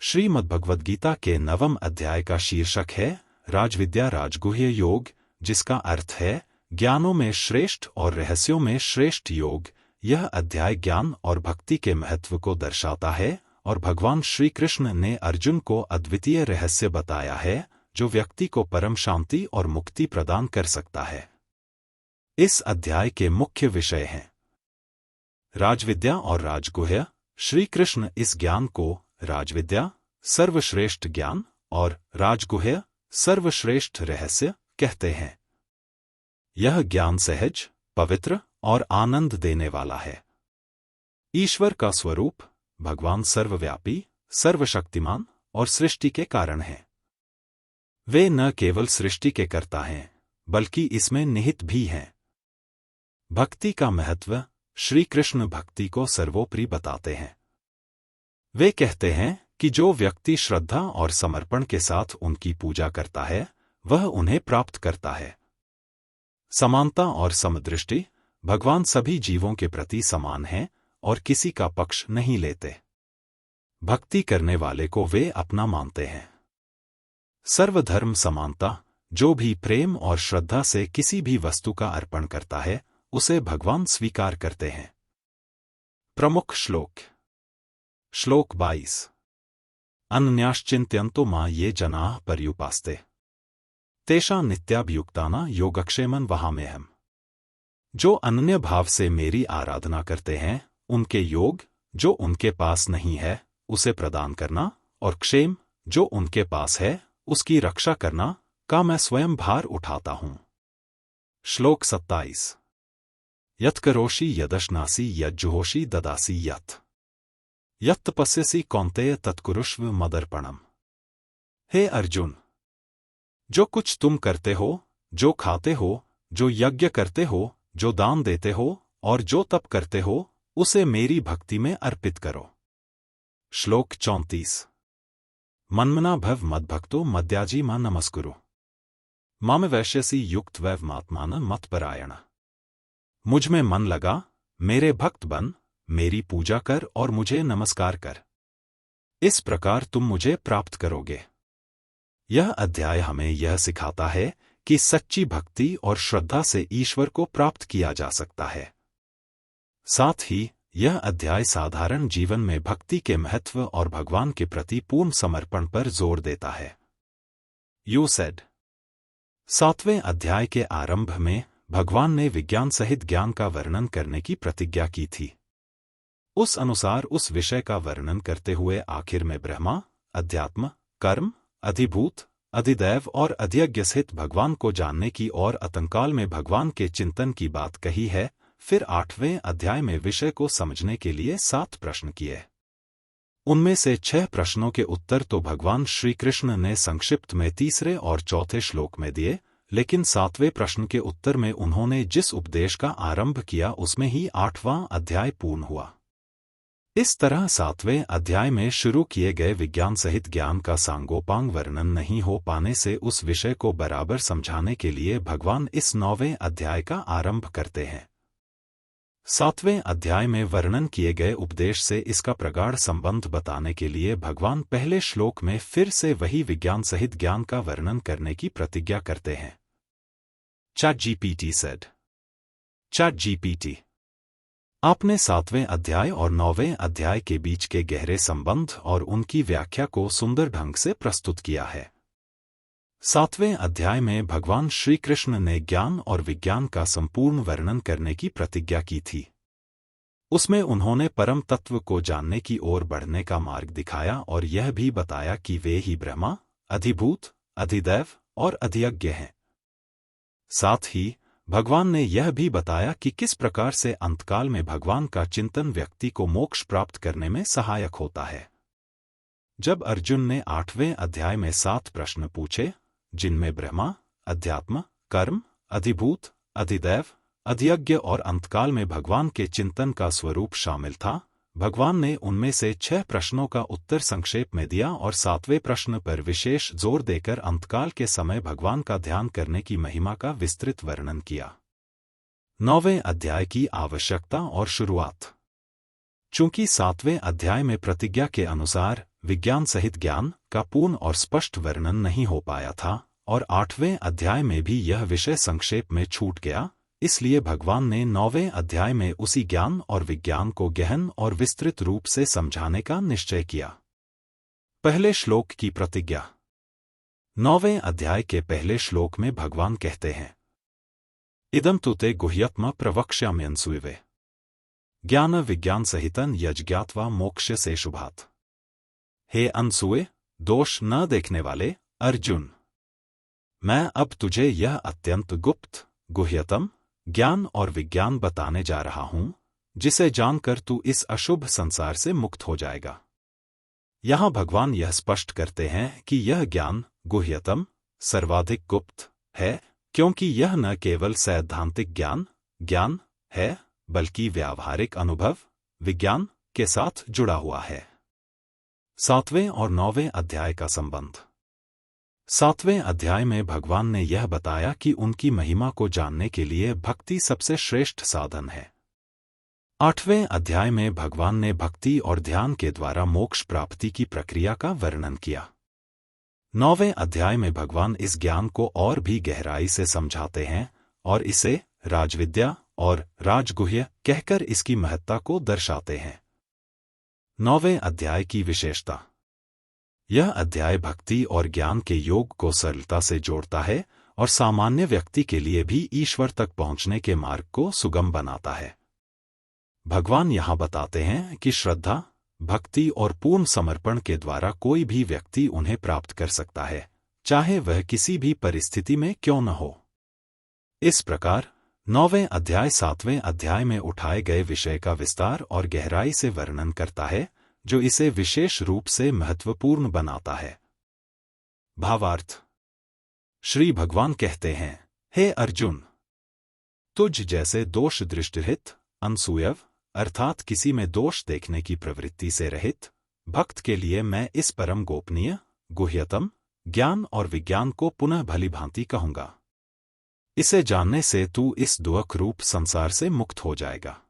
श्रीमद्भगवद्गीता के 9वें अध्याय का शीर्षक है राजविद्या राजगुह्य योग, जिसका अर्थ है ज्ञानों में श्रेष्ठ और रहस्यों में श्रेष्ठ योग। यह अध्याय ज्ञान और भक्ति के महत्व को दर्शाता है और भगवान श्री कृष्ण ने अर्जुन को अद्वितीय रहस्य बताया है जो व्यक्ति को परम शांति और मुक्ति प्रदान कर सकता है। इस अध्याय के मुख्य विषय हैं राजविद्या और राजगुह्य। श्री कृष्ण इस ज्ञान को राजविद्या सर्वश्रेष्ठ ज्ञान और राजगुह्य सर्वश्रेष्ठ रहस्य कहते हैं। यह ज्ञान सहज, पवित्र और आनंद देने वाला है। ईश्वर का स्वरूप भगवान सर्वव्यापी, सर्वशक्तिमान और सृष्टि के कारण है। वे न केवल सृष्टि के कर्ता हैं बल्कि इसमें निहित भी हैं। भक्ति का महत्व श्री कृष्ण भक्ति को सर्वोपरि बताते हैं। वे कहते हैं कि जो व्यक्ति श्रद्धा और समर्पण के साथ उनकी पूजा करता है वह उन्हें प्राप्त करता है। समानता और समदृष्टि भगवान सभी जीवों के प्रति समान हैं और किसी का पक्ष नहीं लेते। भक्ति करने वाले को वे अपना मानते हैं। सर्वधर्म समानता, जो भी प्रेम और श्रद्धा से किसी भी वस्तु का अर्पण करता है उसे भगवान स्वीकार करते हैं। प्रमुख श्लोक। श्लोक 22। अनन्याश्चिन्त्यन्तो मा ये जनाः पर्युपास्ते तेषां नित्याभियुक्तानां योगक्षेमं वहाम्यहम्। जो अनन्य भाव से मेरी आराधना करते हैं उनके योग जो उनके पास नहीं है उसे प्रदान करना और क्षेम जो उनके पास है उसकी रक्षा करना का मैं स्वयं भार उठाता हूं। श्लोक 27। यत्करोषि यदश्नासि यज्जुहोषि ददासि यत्तपस्यसि कौन्तेय तत्कुरुष्व मदर्पणम्। हे अर्जुन, जो कुछ तुम करते हो, जो खाते हो, जो यज्ञ करते हो, जो दान देते हो और जो तप करते हो उसे मेरी भक्ति में अर्पित करो। श्लोक 34। मन्मना भव मद्भक्तो मद्याजी मा नमस्कुरु माम वैश्यसि युक्त वैवमात्मान मतपरायण। मुझ में मन लगा, मेरे भक्त बन, मेरी पूजा कर और मुझे नमस्कार कर। इस प्रकार तुम मुझे प्राप्त करोगे। यह अध्याय हमें यह सिखाता है कि सच्ची भक्ति और श्रद्धा से ईश्वर को प्राप्त किया जा सकता है। साथ ही यह अध्याय साधारण जीवन में भक्ति के महत्व और भगवान के प्रति पूर्ण समर्पण पर जोर देता है। You said. 7वें अध्याय के आरंभ में भगवान ने विज्ञान सहित ज्ञान का वर्णन करने की प्रतिज्ञा की थी। उस अनुसार उस विषय का वर्णन करते हुए आखिर में ब्रह्मा, अध्यात्म, कर्म, अधिभूत, अधिदैव और अधियज्ञ सहित भगवान को जानने की और अंतकाल में भगवान के चिंतन की बात कही है। फिर 8वें अध्याय में विषय को समझने के लिए 7 प्रश्न किए। उनमें से 6 प्रश्नों के उत्तर तो भगवान श्री कृष्ण ने संक्षिप्त में 3 और 4 श्लोक में दिए, लेकिन 7वें प्रश्न के उत्तर में उन्होंने जिस उपदेश का आरंभ किया उसमें ही 8वां अध्याय पूर्ण हुआ। इस तरह 7वें अध्याय में शुरू किए गए विज्ञान सहित ज्ञान का सांगोपांग वर्णन नहीं हो पाने से उस विषय को बराबर समझाने के लिए भगवान इस 9वें अध्याय का आरंभ करते हैं। 7वें अध्याय में वर्णन किए गए उपदेश से इसका प्रगाढ़ संबंध बताने के लिए भगवान पहले श्लोक में फिर से वही विज्ञान सहित ज्ञान का वर्णन करने की प्रतिज्ञा करते हैं। ChatGPT said। ChatGPT, आपने 7वें अध्याय और 9वें अध्याय के बीच के गहरे संबंध और उनकी व्याख्या को सुंदर ढंग से प्रस्तुत किया है। 7वें अध्याय में भगवान श्री कृष्ण ने ज्ञान और विज्ञान का संपूर्ण वर्णन करने की प्रतिज्ञा की थी। उसमें उन्होंने परम तत्व को जानने की ओर बढ़ने का मार्ग दिखाया और यह भी बताया कि वे ही ब्रह्मा, अधिभूत, अधिदैव और अधियज्ञ हैं। साथ ही भगवान ने यह भी बताया कि किस प्रकार से अंतकाल में भगवान का चिंतन व्यक्ति को मोक्ष प्राप्त करने में सहायक होता है। जब अर्जुन ने 8वें अध्याय में 7 प्रश्न पूछे, जिनमें ब्रह्मा, अध्यात्म, कर्म, अधिभूत, अधिदैव, अधियज्ञ और अंतकाल में भगवान के चिंतन का स्वरूप शामिल था, भगवान ने उनमें से 6 प्रश्नों का उत्तर संक्षेप में दिया और 7वें प्रश्न पर विशेष जोर देकर अंतकाल के समय भगवान का ध्यान करने की महिमा का विस्तृत वर्णन किया। 9वें अध्याय की आवश्यकता और शुरुआत। चूंकि 7वें अध्याय में प्रतिज्ञा के अनुसार विज्ञान सहित ज्ञान का पूर्ण और स्पष्ट वर्णन नहीं हो पाया था और 8वें अध्याय में भी यह विषय संक्षेप में छूट गया, इसलिए भगवान ने 9वें अध्याय में उसी ज्ञान और विज्ञान को गहन और विस्तृत रूप से समझाने का निश्चय किया। पहले श्लोक की प्रतिज्ञा। 9वें अध्याय के पहले श्लोक में भगवान कहते हैं, इदं तु ते गुह्यत्म प्रवक्ष्याम्यंसूयवे ज्ञान विज्ञान सहितं यज्ञात्वा मोक्ष से शुभात्। हे अनसूये, दोष न देखने वाले अर्जुन, मैं अब तुझे यह अत्यंत गुप्त गुह्यतम ज्ञान और विज्ञान बताने जा रहा हूं, जिसे जानकर तू इस अशुभ संसार से मुक्त हो जाएगा। यहां भगवान यह स्पष्ट करते हैं कि यह ज्ञान गुह्यतम सर्वाधिक गुप्त है, क्योंकि यह न केवल सैद्धांतिक ज्ञान है, बल्कि व्यावहारिक अनुभव विज्ञान के साथ जुड़ा हुआ है। 7वें और 9वें अध्याय का संबंध। 7वें अध्याय में भगवान ने यह बताया कि उनकी महिमा को जानने के लिए भक्ति सबसे श्रेष्ठ साधन है। 8वें अध्याय में भगवान ने भक्ति और ध्यान के द्वारा मोक्ष प्राप्ति की प्रक्रिया का वर्णन किया। 9वें अध्याय में भगवान इस ज्ञान को और भी गहराई से समझाते हैं और इसे राजविद्या और राजगुह्य कहकर इसकी महत्ता को दर्शाते हैं। 9वें अध्याय की विशेषता। यह अध्याय भक्ति और ज्ञान के योग को सरलता से जोड़ता है और सामान्य व्यक्ति के लिए भी ईश्वर तक पहुंचने के मार्ग को सुगम बनाता है। भगवान यहां बताते हैं कि श्रद्धा, भक्ति और पूर्ण समर्पण के द्वारा कोई भी व्यक्ति उन्हें प्राप्त कर सकता है, चाहे वह किसी भी परिस्थिति में क्यों न हो। इस प्रकार 9वें अध्याय 7वें अध्याय में उठाए गए विषय का विस्तार और गहराई से वर्णन करता है, जो इसे विशेष रूप से महत्वपूर्ण बनाता है। भावार्थ। श्री भगवान कहते हैं, हे अर्जुन, तुझ जैसे दोष दृष्टिरहित अनसूयव अर्थात किसी में दोष देखने की प्रवृत्ति से रहित भक्त के लिए मैं इस परम गोपनीय गुह्यतम ज्ञान और विज्ञान को पुनः भली भांति कहूंगा। इसे जानने से तू इस दुख रूप संसार से मुक्त हो जाएगा।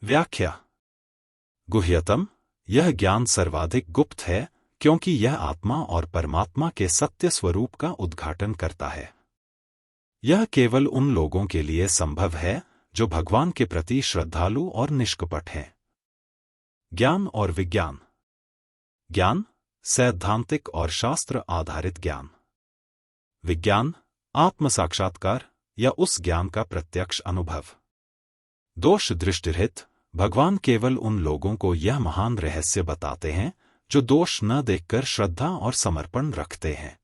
व्याख्या। गुह्यतम, यह ज्ञान सर्वाधिक गुप्त है, क्योंकि यह आत्मा और परमात्मा के सत्य स्वरूप का उद्घाटन करता है। यह केवल उन लोगों के लिए संभव है जो भगवान के प्रति श्रद्धालु और निष्कपट हैं। ज्ञान और विज्ञान। ज्ञान सैद्धांतिक और शास्त्र आधारित ज्ञान। विज्ञान आत्म साक्षात्कार या उस ज्ञान का प्रत्यक्ष अनुभव। दोष दृष्टिरहित, भगवान केवल उन लोगों को यह महान रहस्य बताते हैं जो दोष न देखकर श्रद्धा और समर्पण रखते हैं।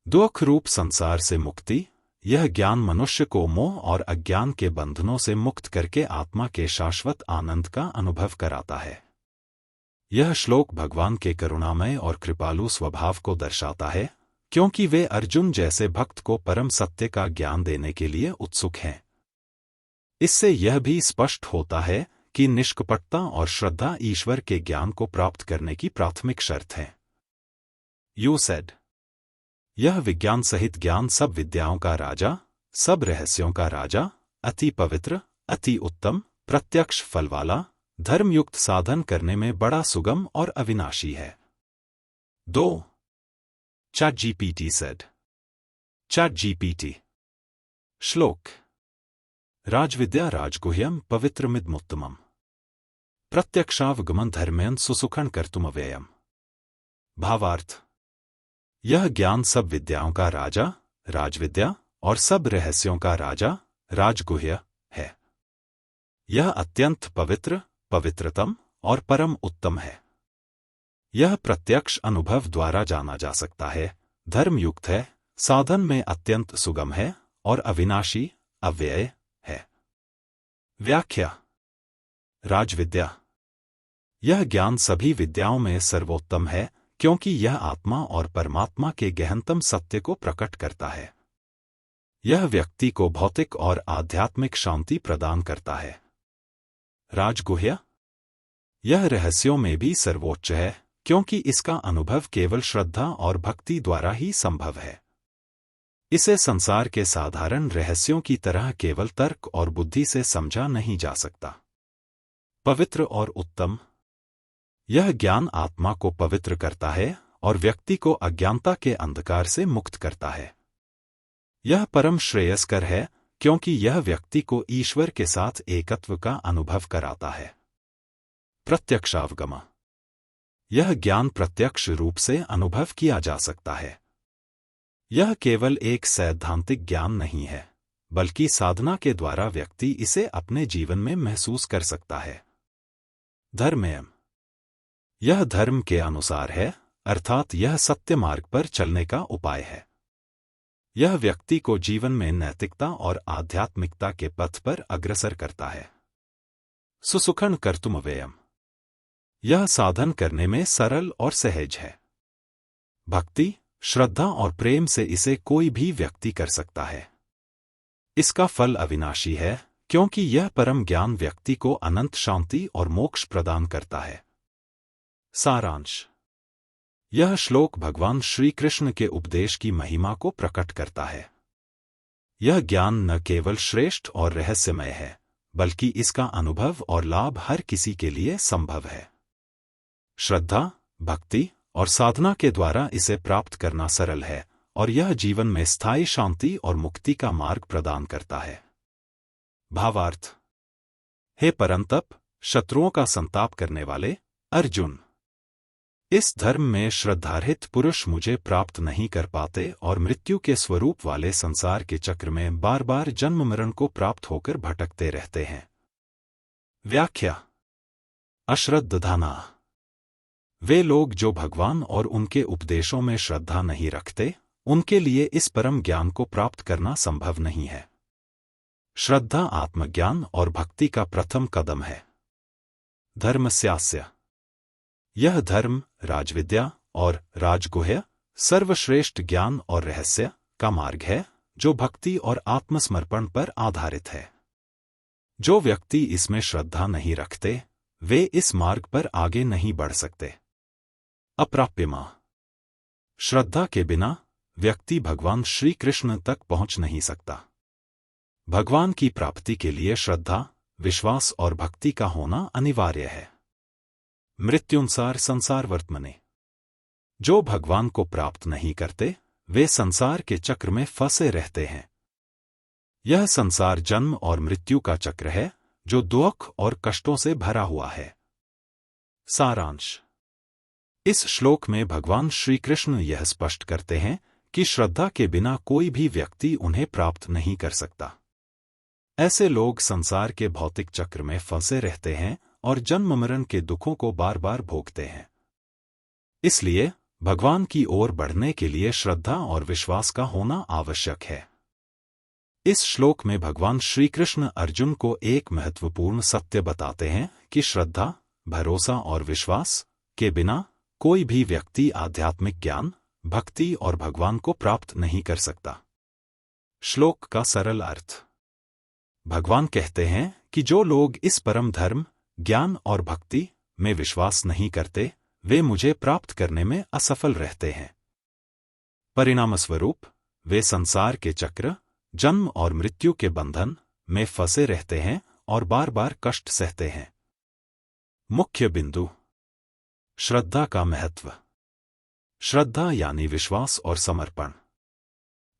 दुख रूप संसार से मुक्ति, यह ज्ञान मनुष्य को मोह और अज्ञान के बंधनों से मुक्त करके आत्मा के शाश्वत आनंद का अनुभव कराता है। यह श्लोक भगवान के करुणामय और कृपालु स्वभाव को दर्शाता है, क्योंकि वे अर्जुन जैसे भक्त को परम सत्य का ज्ञान देने के लिए उत्सुक हैं। इससे यह भी स्पष्ट होता है कि निष्कपटता और श्रद्धा ईश्वर के ज्ञान को प्राप्त करने की प्राथमिक शर्त है। यू सेड, यह विज्ञान सहित ज्ञान सब विद्याओं का राजा, सब रहस्यों का राजा, अति पवित्र, अति उत्तम, प्रत्यक्ष फल वाला, धर्मयुक्त साधन करने में बड़ा सुगम और अविनाशी है। 2. ChatGPT said. ChatGPT. श्लोक। राजविद्या राजगुह्यम पवित्रमिदमुत्तमम् प्रत्यक्षावगमन धर्मेन सुसुखन कर्तुमव्ययम्। भावार्थ। यह ज्ञान सब विद्याओं का राजा, राजविद्या और सब रहस्यों का राजा, राजगुह्य है। यह अत्यंत पवित्र, पवित्रतम और परम उत्तम है। यह प्रत्यक्ष अनुभव द्वारा जाना जा सकता है, धर्मयुक्त है, साधन में अत्यंत सुगम है और अविनाशी, अव्यय है। व्याख्या। राजविद्या। यह ज्ञान सभी विद्याओं में सर्वोत्तम है, क्योंकि यह आत्मा और परमात्मा के गहनतम सत्य को प्रकट करता है। यह व्यक्ति को भौतिक और आध्यात्मिक शांति प्रदान करता है। राजगुह्य। यह रहस्यों में भी सर्वोच्च है, क्योंकि इसका अनुभव केवल श्रद्धा और भक्ति द्वारा ही संभव है। इसे संसार के साधारण रहस्यों की तरह केवल तर्क और बुद्धि से समझा नहीं जा सकता। पवित्र और उत्तम। यह ज्ञान आत्मा को पवित्र करता है और व्यक्ति को अज्ञानता के अंधकार से मुक्त करता है। यह परम श्रेयस्कर है क्योंकि यह व्यक्ति को ईश्वर के साथ एकत्व का अनुभव कराता है। प्रत्यक्षावगम। यह ज्ञान प्रत्यक्ष रूप से अनुभव किया जा सकता है। यह केवल एक सैद्धांतिक ज्ञान नहीं है, बल्कि साधना के द्वारा व्यक्ति इसे अपने जीवन में महसूस कर सकता है। धर्मयम। यह धर्म के अनुसार है, अर्थात यह सत्य मार्ग पर चलने का उपाय है। यह व्यक्ति को जीवन में नैतिकता और आध्यात्मिकता के पथ पर अग्रसर करता है। सुसुखन कर्तुमव्ययम। यह साधन करने में सरल और सहज है। भक्ति, श्रद्धा और प्रेम से इसे कोई भी व्यक्ति कर सकता है। इसका फल अविनाशी है क्योंकि यह परम ज्ञान व्यक्ति को अनंत शांति और मोक्ष प्रदान करता है। सारांश। यह श्लोक भगवान श्री कृष्ण के उपदेश की महिमा को प्रकट करता है। यह ज्ञान न केवल श्रेष्ठ और रहस्यमय है, बल्कि इसका अनुभव और लाभ हर किसी के लिए संभव है। श्रद्धा, भक्ति और साधना के द्वारा इसे प्राप्त करना सरल है और यह जीवन में स्थायी शांति और मुक्ति का मार्ग प्रदान करता है। भावार्थ। हे परंतप, शत्रुओं का संताप करने वाले अर्जुन, इस धर्म में श्रद्धारहित पुरुष मुझे प्राप्त नहीं कर पाते और मृत्यु के स्वरूप वाले संसार के चक्र में बार बार जन्म मरण को प्राप्त होकर भटकते रहते हैं। व्याख्या। अश्रद्धाना। वे लोग जो भगवान और उनके उपदेशों में श्रद्धा नहीं रखते, उनके लिए इस परम ज्ञान को प्राप्त करना संभव नहीं है। श्रद्धा आत्मज्ञान और भक्ति का प्रथम कदम है। धर्मस्यास्य। यह धर्म, राजविद्या और राजगुह्य, सर्वश्रेष्ठ ज्ञान और रहस्य का मार्ग है जो भक्ति और आत्मसमर्पण पर आधारित है। जो व्यक्ति इसमें श्रद्धा नहीं रखते, वे इस मार्ग पर आगे नहीं बढ़ सकते। अप्राप्यमा। श्रद्धा के बिना व्यक्ति भगवान श्री कृष्ण तक पहुंच नहीं सकता। भगवान की प्राप्ति के लिए श्रद्धा, विश्वास और भक्ति का होना अनिवार्य है। मृत्युनुसार संसार वर्तमने। जो भगवान को प्राप्त नहीं करते, वे संसार के चक्र में फंसे रहते हैं। यह संसार जन्म और मृत्यु का चक्र है जो दुख और कष्टों से भरा हुआ है। सारांश। इस श्लोक में भगवान श्री कृष्ण यह स्पष्ट करते हैं कि श्रद्धा के बिना कोई भी व्यक्ति उन्हें प्राप्त नहीं कर सकता। ऐसे लोग संसार के भौतिक चक्र में फंसे रहते हैं और जन्म मरण के दुखों को बार बार भोगते हैं। इसलिए भगवान की ओर बढ़ने के लिए श्रद्धा और विश्वास का होना आवश्यक है। इस श्लोक में भगवान श्री कृष्ण अर्जुन को एक महत्वपूर्ण सत्य बताते हैं कि श्रद्धा, भरोसा और विश्वास के बिना कोई भी व्यक्ति आध्यात्मिक ज्ञान, भक्ति और भगवान को प्राप्त नहीं कर सकता। श्लोक का सरल अर्थ। भगवान कहते हैं कि जो लोग इस परम धर्म, ज्ञान और भक्ति में विश्वास नहीं करते, वे मुझे प्राप्त करने में असफल रहते हैं। परिणामस्वरूप वे संसार के चक्र, जन्म और मृत्यु के बंधन में फंसे रहते हैं और बार बार कष्ट सहते हैं। मुख्य बिंदु। श्रद्धा का महत्व। श्रद्धा यानी विश्वास और समर्पण।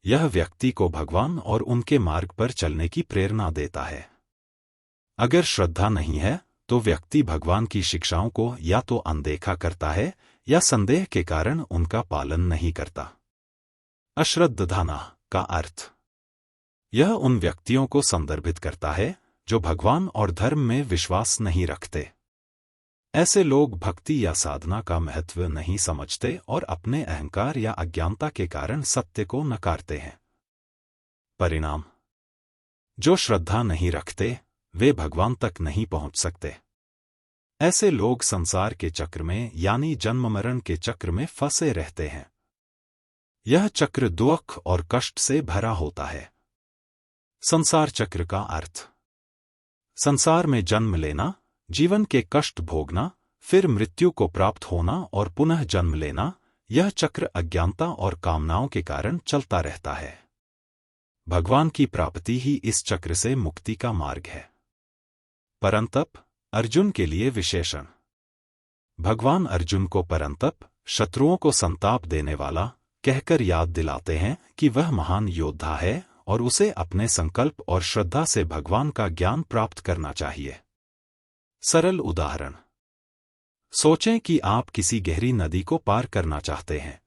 यह व्यक्ति को भगवान और उनके मार्ग पर चलने की प्रेरणा देता है। अगर श्रद्धा नहीं है तो व्यक्ति भगवान की शिक्षाओं को या तो अनदेखा करता है या संदेह के कारण उनका पालन नहीं करता। अश्रद्धाना का अर्थ। यह उन व्यक्तियों को संदर्भित करता है जो भगवान और धर्म में विश्वास नहीं रखते। ऐसे लोग भक्ति या साधना का महत्व नहीं समझते और अपने अहंकार या अज्ञानता के कारण सत्य को नकारते हैं। परिणाम। जो श्रद्धा नहीं रखते, वे भगवान तक नहीं पहुंच सकते। ऐसे लोग संसार के चक्र में यानी जन्म मरण के चक्र में फंसे रहते हैं। यह चक्र दुख और कष्ट से भरा होता है। संसार चक्र का अर्थ। संसार में जन्म लेना, जीवन के कष्ट भोगना, फिर मृत्यु को प्राप्त होना और पुनः जन्म लेना, यह चक्र अज्ञानता और कामनाओं के कारण चलता रहता है। भगवान की प्राप्ति ही इस चक्र से मुक्ति का मार्ग है। परंतप अर्जुन के लिए विशेषण। भगवान अर्जुन को परंतप, शत्रुओं को संताप देने वाला, कहकर याद दिलाते हैं कि वह महान योद्धा है और उसे अपने संकल्प और श्रद्धा से भगवान का ज्ञान प्राप्त करना चाहिए। सरल उदाहरण। सोचें कि आप किसी गहरी नदी को पार करना चाहते हैं।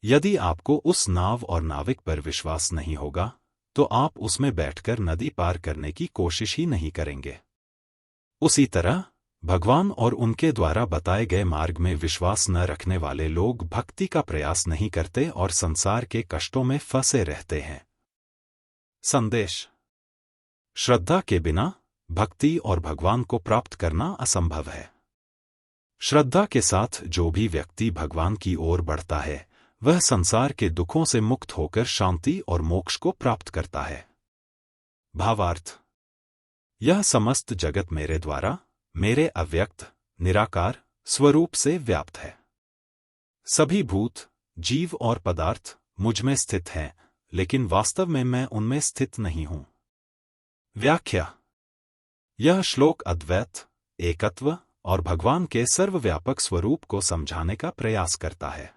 यदि आपको उस नाव और नाविक पर विश्वास नहीं होगा, तो आप उसमें बैठकर नदी पार करने की कोशिश ही नहीं करेंगे। उसी तरह भगवान और उनके द्वारा बताए गए मार्ग में विश्वास न रखने वाले लोग भक्ति का प्रयास नहीं करते और संसार के कष्टों में फंसे रहते हैं। संदेश। श्रद्धा के बिना भक्ति और भगवान को प्राप्त करना असंभव है। श्रद्धा के साथ जो भी व्यक्ति भगवान की ओर बढ़ता है, वह संसार के दुखों से मुक्त होकर शांति और मोक्ष को प्राप्त करता है। भावार्थ। यह समस्त जगत मेरे द्वारा, मेरे अव्यक्त, निराकार स्वरूप से व्याप्त है। सभी भूत, जीव और पदार्थ मुझ में स्थित हैं, लेकिन वास्तव में मैं उनमें स्थित नहीं हूं। व्याख्या। यह श्लोक अद्वैत, एकत्व और भगवान के सर्वव्यापक स्वरूप को समझाने का प्रयास करता है।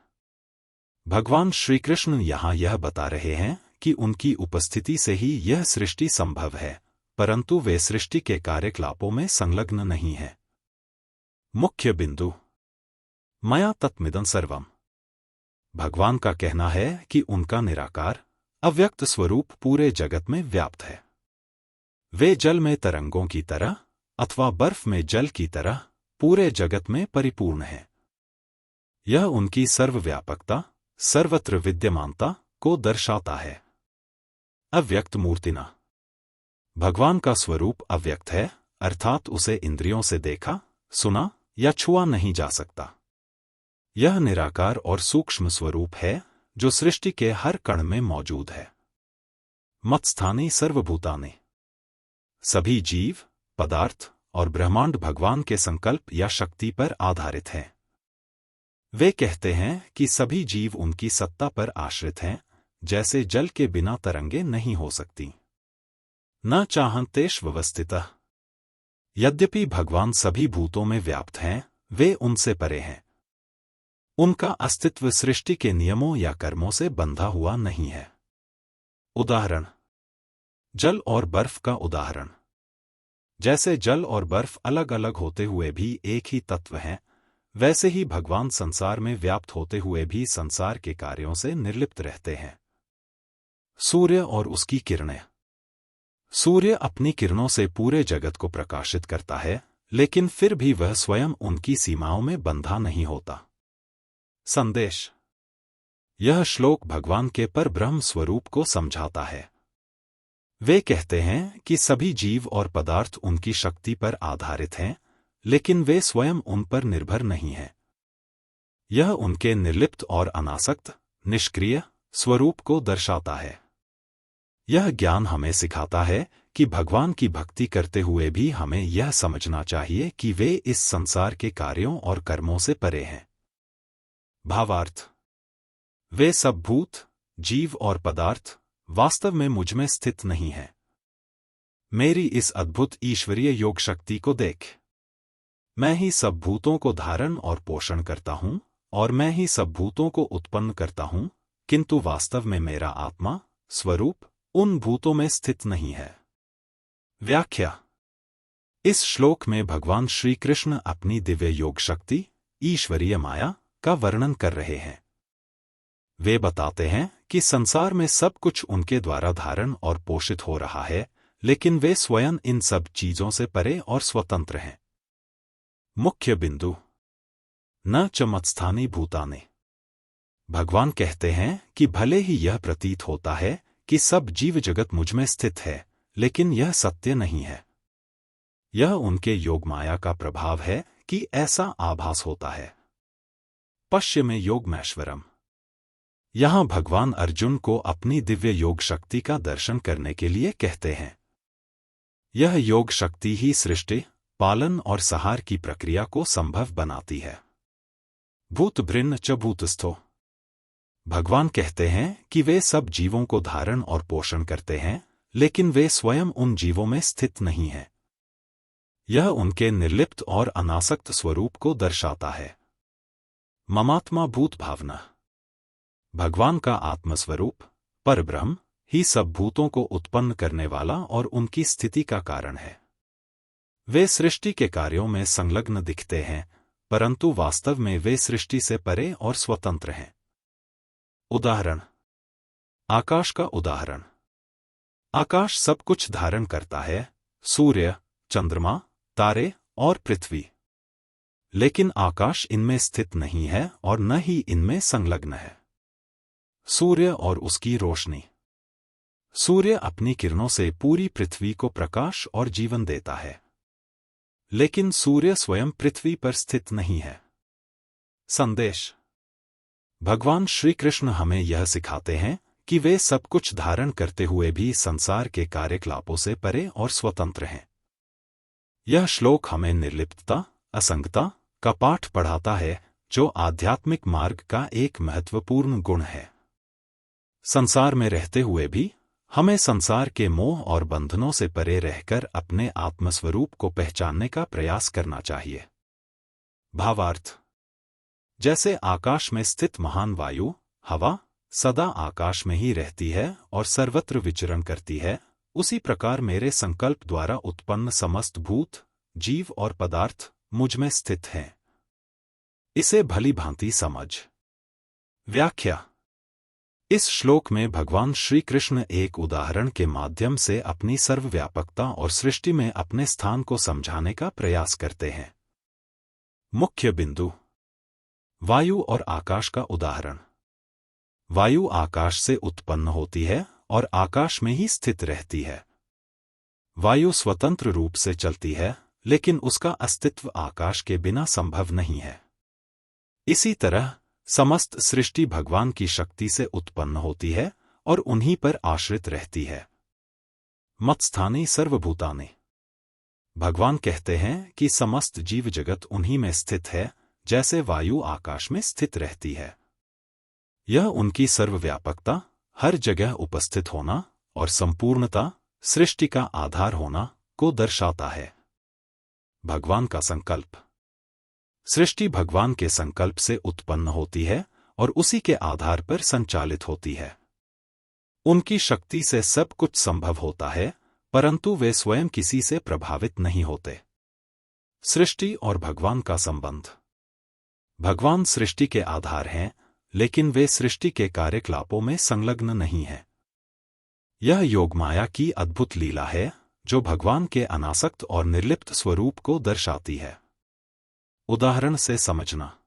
भगवान श्री कृष्ण यहां यह बता रहे हैं कि उनकी उपस्थिति से ही यह सृष्टि संभव है, परंतु वे सृष्टि के कार्यकलापों में संलग्न नहीं हैं। मुख्य बिंदु। मया तत्मिदं सर्वम। भगवान का कहना है कि उनका निराकार, अव्यक्त स्वरूप पूरे जगत में व्याप्त है। वे जल में तरंगों की तरह अथवा बर्फ में जल की तरह पूरे जगत में परिपूर्ण है। यह उनकी सर्वव्यापकता, सर्वत्र विद्यमानता को दर्शाता है। अव्यक्त मूर्तिना। भगवान का स्वरूप अव्यक्त है, अर्थात उसे इंद्रियों से देखा, सुना या छुआ नहीं जा सकता। यह निराकार और सूक्ष्म स्वरूप है जो सृष्टि के हर कण में मौजूद है। मत्स्थानी सर्वभूतानि। सभी जीव, पदार्थ और ब्रह्मांड भगवान के संकल्प या शक्ति पर आधारित हैं। वे कहते हैं कि सभी जीव उनकी सत्ता पर आश्रित हैं, जैसे जल के बिना तरंगे नहीं हो सकती। न चाहन्तेष्वस्थितः। यद्यपि भगवान सभी भूतों में व्याप्त हैं, वे उनसे परे हैं। उनका अस्तित्व सृष्टि के नियमों या कर्मों से बंधा हुआ नहीं है। उदाहरण। जल और बर्फ का उदाहरण। जैसे जल और बर्फ अलग अलग होते हुए भी एक ही तत्व हैं, वैसे ही भगवान संसार में व्याप्त होते हुए भी संसार के कार्यों से निर्लिप्त रहते हैं। सूर्य और उसकी किरणें। सूर्य अपनी किरणों से पूरे जगत को प्रकाशित करता है, लेकिन फिर भी वह स्वयं उनकी सीमाओं में बंधा नहीं होता। संदेश। यह श्लोक भगवान के परब्रह्म स्वरूप को समझाता है। वे कहते हैं कि सभी जीव और पदार्थ उनकी शक्ति पर आधारित हैं, लेकिन वे स्वयं उन पर निर्भर नहीं हैं। यह उनके निर्लिप्त और अनासक्त, निष्क्रिय स्वरूप को दर्शाता है। यह ज्ञान हमें सिखाता है कि भगवान की भक्ति करते हुए भी हमें यह समझना चाहिए कि वे इस संसार के कार्यों और कर्मों से परे हैं। भावार्थ। वे सब भूत, जीव और पदार्थ वास्तव में मुझ में स्थित नहीं हैं। मेरी इस अद्भुत ईश्वरीय योग शक्ति को देख। मैं ही सब भूतों को धारण और पोषण करता हूं, और मैं ही सब भूतों को उत्पन्न करता हूं, किंतु वास्तव में मेरा आत्मा, स्वरूप उन भूतों में स्थित नहीं है। व्याख्या। इस श्लोक में भगवान श्री कृष्ण अपनी दिव्य योग शक्ति, ईश्वरीय माया का वर्णन कर रहे हैं। वे बताते हैं कि संसार में सब कुछ उनके द्वारा धारण और पोषित हो रहा है, लेकिन वे स्वयं इन सब चीजों से परे और स्वतंत्र हैं। मुख्य बिंदु। न च मत्स्थानी भूतानि। भगवान कहते हैं कि भले ही यह प्रतीत होता है कि सब जीव जगत मुझ में स्थित है, लेकिन यह सत्य नहीं है। यह उनके योग माया का प्रभाव है कि ऐसा आभास होता है। पश्य में योगमैश्वरम। यहां भगवान अर्जुन को अपनी दिव्य योग शक्ति का दर्शन करने के लिए कहते हैं। यह योग शक्ति ही सृष्टि, पालन और संहार की प्रक्रिया को संभव बनाती है। भूत भृन्न च भूतस्थो। भगवान कहते हैं कि वे सब जीवों को धारण और पोषण करते हैं, लेकिन वे स्वयं उन जीवों में स्थित नहीं हैं। यह उनके निर्लिप्त और अनासक्त स्वरूप को दर्शाता है। ममात्मा भूत भावना। भगवान का आत्मस्वरूप परब्रह्म ही सब भूतों को उत्पन्न करने वाला और उनकी स्थिति का कारण है। वे सृष्टि के कार्यों में संलग्न दिखते हैं, परंतु वास्तव में वे सृष्टि से परे और स्वतंत्र हैं। उदाहरण। आकाश का उदाहरण। आकाश सब कुछ धारण करता है, सूर्य, चंद्रमा, तारे और पृथ्वी। लेकिन आकाश इनमें स्थित नहीं है और न ही इनमें संलग्न है। सूर्य और उसकी रोशनी। सूर्य अपनी किरणों से पूरी पृथ्वी को प्रकाश और जीवन देता है, लेकिन सूर्य स्वयं पृथ्वी पर स्थित नहीं है। संदेश। भगवान श्री कृष्ण हमें यह सिखाते हैं कि वे सब कुछ धारण करते हुए भी संसार के कार्यकलापों से परे और स्वतंत्र हैं। यह श्लोक हमें निर्लिप्तता, असंगता का पाठ पढ़ाता है, जो आध्यात्मिक मार्ग का एक महत्वपूर्ण गुण है। संसार में रहते हुए भी हमें संसार के मोह और बंधनों से परे रहकर अपने आत्मस्वरूप को पहचानने का प्रयास करना चाहिए। भावार्थ। जैसे आकाश में स्थित महान वायु, हवा, सदा आकाश में ही रहती है और सर्वत्र विचरण करती है, उसी प्रकार मेरे संकल्प द्वारा उत्पन्न समस्त भूत, जीव और पदार्थ मुझ में स्थित हैं। इसे भली भांति समझ। व्याख्या। इस श्लोक में भगवान श्री कृष्ण एक उदाहरण के माध्यम से अपनी सर्वव्यापकता और सृष्टि में अपने स्थान को समझाने का प्रयास करते हैं। मुख्य बिंदु। वायु और आकाश का उदाहरण। वायु आकाश से उत्पन्न होती है और आकाश में ही स्थित रहती है। वायु स्वतंत्र रूप से चलती है, लेकिन उसका अस्तित्व आकाश के बिना संभव नहीं है। इसी तरह समस्त सृष्टि भगवान की शक्ति से उत्पन्न होती है और उन्हीं पर आश्रित रहती है। मत्स्थानी सर्वभूतानि। भगवान कहते हैं कि समस्त जीव जगत उन्हीं में स्थित है, जैसे वायु आकाश में स्थित रहती है। यह उनकी सर्वव्यापकता, हर जगह उपस्थित होना और संपूर्णता, सृष्टि का आधार होना को दर्शाता है। भगवान का संकल्प। सृष्टि भगवान के संकल्प से उत्पन्न होती है और उसी के आधार पर संचालित होती है। उनकी शक्ति से सब कुछ संभव होता है, परंतु वे स्वयं किसी से प्रभावित नहीं होते। सृष्टि और भगवान का संबंध। भगवान सृष्टि के आधार हैं, लेकिन वे सृष्टि के कार्यकलापों में संलग्न नहीं हैं। यह योगमाया की अद्भुत लीला है, जो भगवान के अनासक्त और निर्लिप्त स्वरूप को दर्शाती है। उदाहरण से समझना।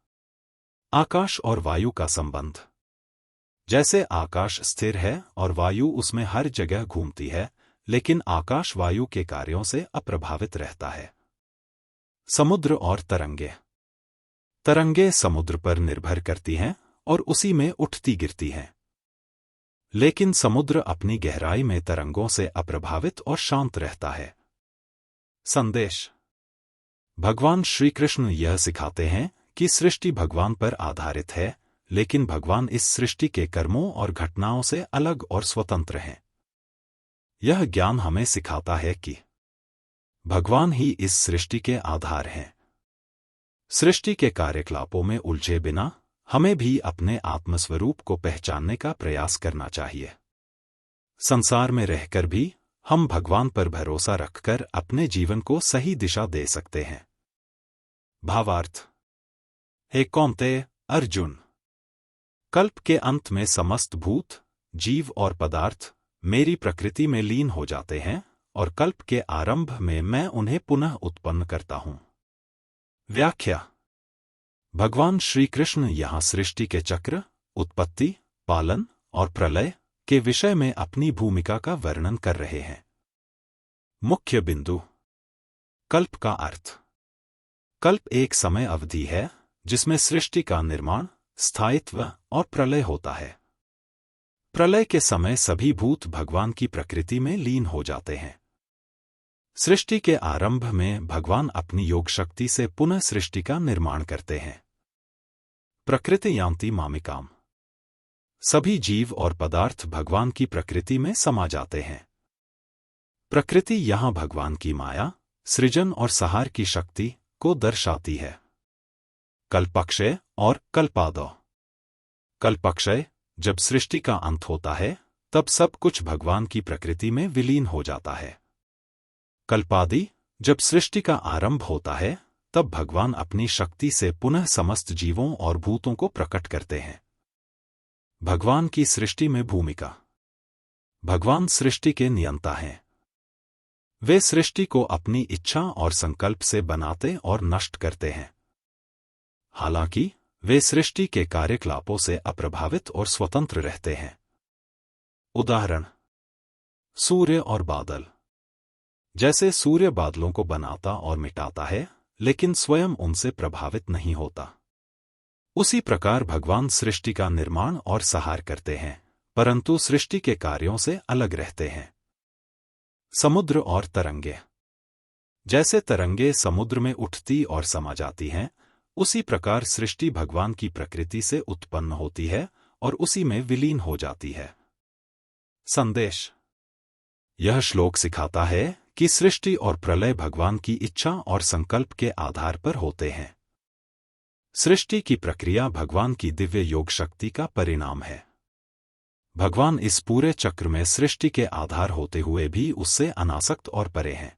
आकाश और वायु का संबंध। जैसे आकाश स्थिर है और वायु उसमें हर जगह घूमती है, लेकिन आकाश वायु के कार्यों से अप्रभावित रहता है। समुद्र और तरंगे। तरंगे समुद्र पर निर्भर करती हैं और उसी में उठती गिरती हैं, लेकिन समुद्र अपनी गहराई में तरंगों से अप्रभावित और शांत रहता है। संदेश। भगवान श्री कृष्ण यह सिखाते हैं कि सृष्टि भगवान पर आधारित है, लेकिन भगवान इस सृष्टि के कर्मों और घटनाओं से अलग और स्वतंत्र हैं। यह ज्ञान हमें सिखाता है कि भगवान ही इस सृष्टि के आधार हैं। सृष्टि के कार्यकलापों में उलझे बिना हमें भी अपने आत्मस्वरूप को पहचानने का प्रयास करना चाहिए। संसार में रहकर भी हम भगवान पर भरोसा रखकर अपने जीवन को सही दिशा दे सकते हैं। भावार्थ। हे कौन्तेय, अर्जुन, कल्प के अंत में समस्त भूत, जीव और पदार्थ मेरी प्रकृति में लीन हो जाते हैं और कल्प के आरंभ में मैं उन्हें पुनः उत्पन्न करता हूं। व्याख्या। भगवान श्री कृष्ण यहां सृष्टि के चक्र, उत्पत्ति, पालन और प्रलय के विषय में अपनी भूमिका का वर्णन कर रहे हैं। मुख्य बिंदु। कल्प का अर्थ। कल्प एक समय अवधि है जिसमें सृष्टि का निर्माण, स्थायित्व और प्रलय होता है। प्रलय के समय सभी भूत भगवान की प्रकृति में लीन हो जाते हैं। सृष्टि के आरंभ में भगवान अपनी योग शक्ति से पुनः सृष्टि का निर्माण करते हैं। प्रकृति यान्ति मामिकाम। सभी जीव और पदार्थ भगवान की प्रकृति में समा जाते हैं। प्रकृति यहां भगवान की माया, सृजन और संहार की शक्ति को दर्शाती है। कल्पक्षय और कल्पादौ। कल्पक्षय, जब सृष्टि का अंत होता है तब सब कुछ भगवान की प्रकृति में विलीन हो जाता है। कल्पादि, जब सृष्टि का आरंभ होता है तब भगवान अपनी शक्ति से पुनः समस्त जीवों और भूतों को प्रकट करते हैं। भगवान की सृष्टि में भूमिका। भगवान सृष्टि के नियंता हैं। वे सृष्टि को अपनी इच्छा और संकल्प से बनाते और नष्ट करते हैं। हालांकि वे सृष्टि के कार्यकलापों से अप्रभावित और स्वतंत्र रहते हैं। उदाहरण: सूर्य और बादल। जैसे सूर्य बादलों को बनाता और मिटाता है लेकिन स्वयं उनसे प्रभावित नहीं होता, उसी प्रकार भगवान सृष्टि का निर्माण और संहार करते हैं परंतु सृष्टि के कार्यों से अलग रहते हैं। समुद्र और तरंगे। जैसे तरंगे समुद्र में उठती और समा जाती हैं, उसी प्रकार सृष्टि भगवान की प्रकृति से उत्पन्न होती है और उसी में विलीन हो जाती है। संदेश। यह श्लोक सिखाता है कि सृष्टि और प्रलय भगवान की इच्छा और संकल्प के आधार पर होते हैं। सृष्टि की प्रक्रिया भगवान की दिव्य योग शक्ति का परिणाम है। भगवान इस पूरे चक्र में सृष्टि के आधार होते हुए भी उससे अनासक्त और परे हैं।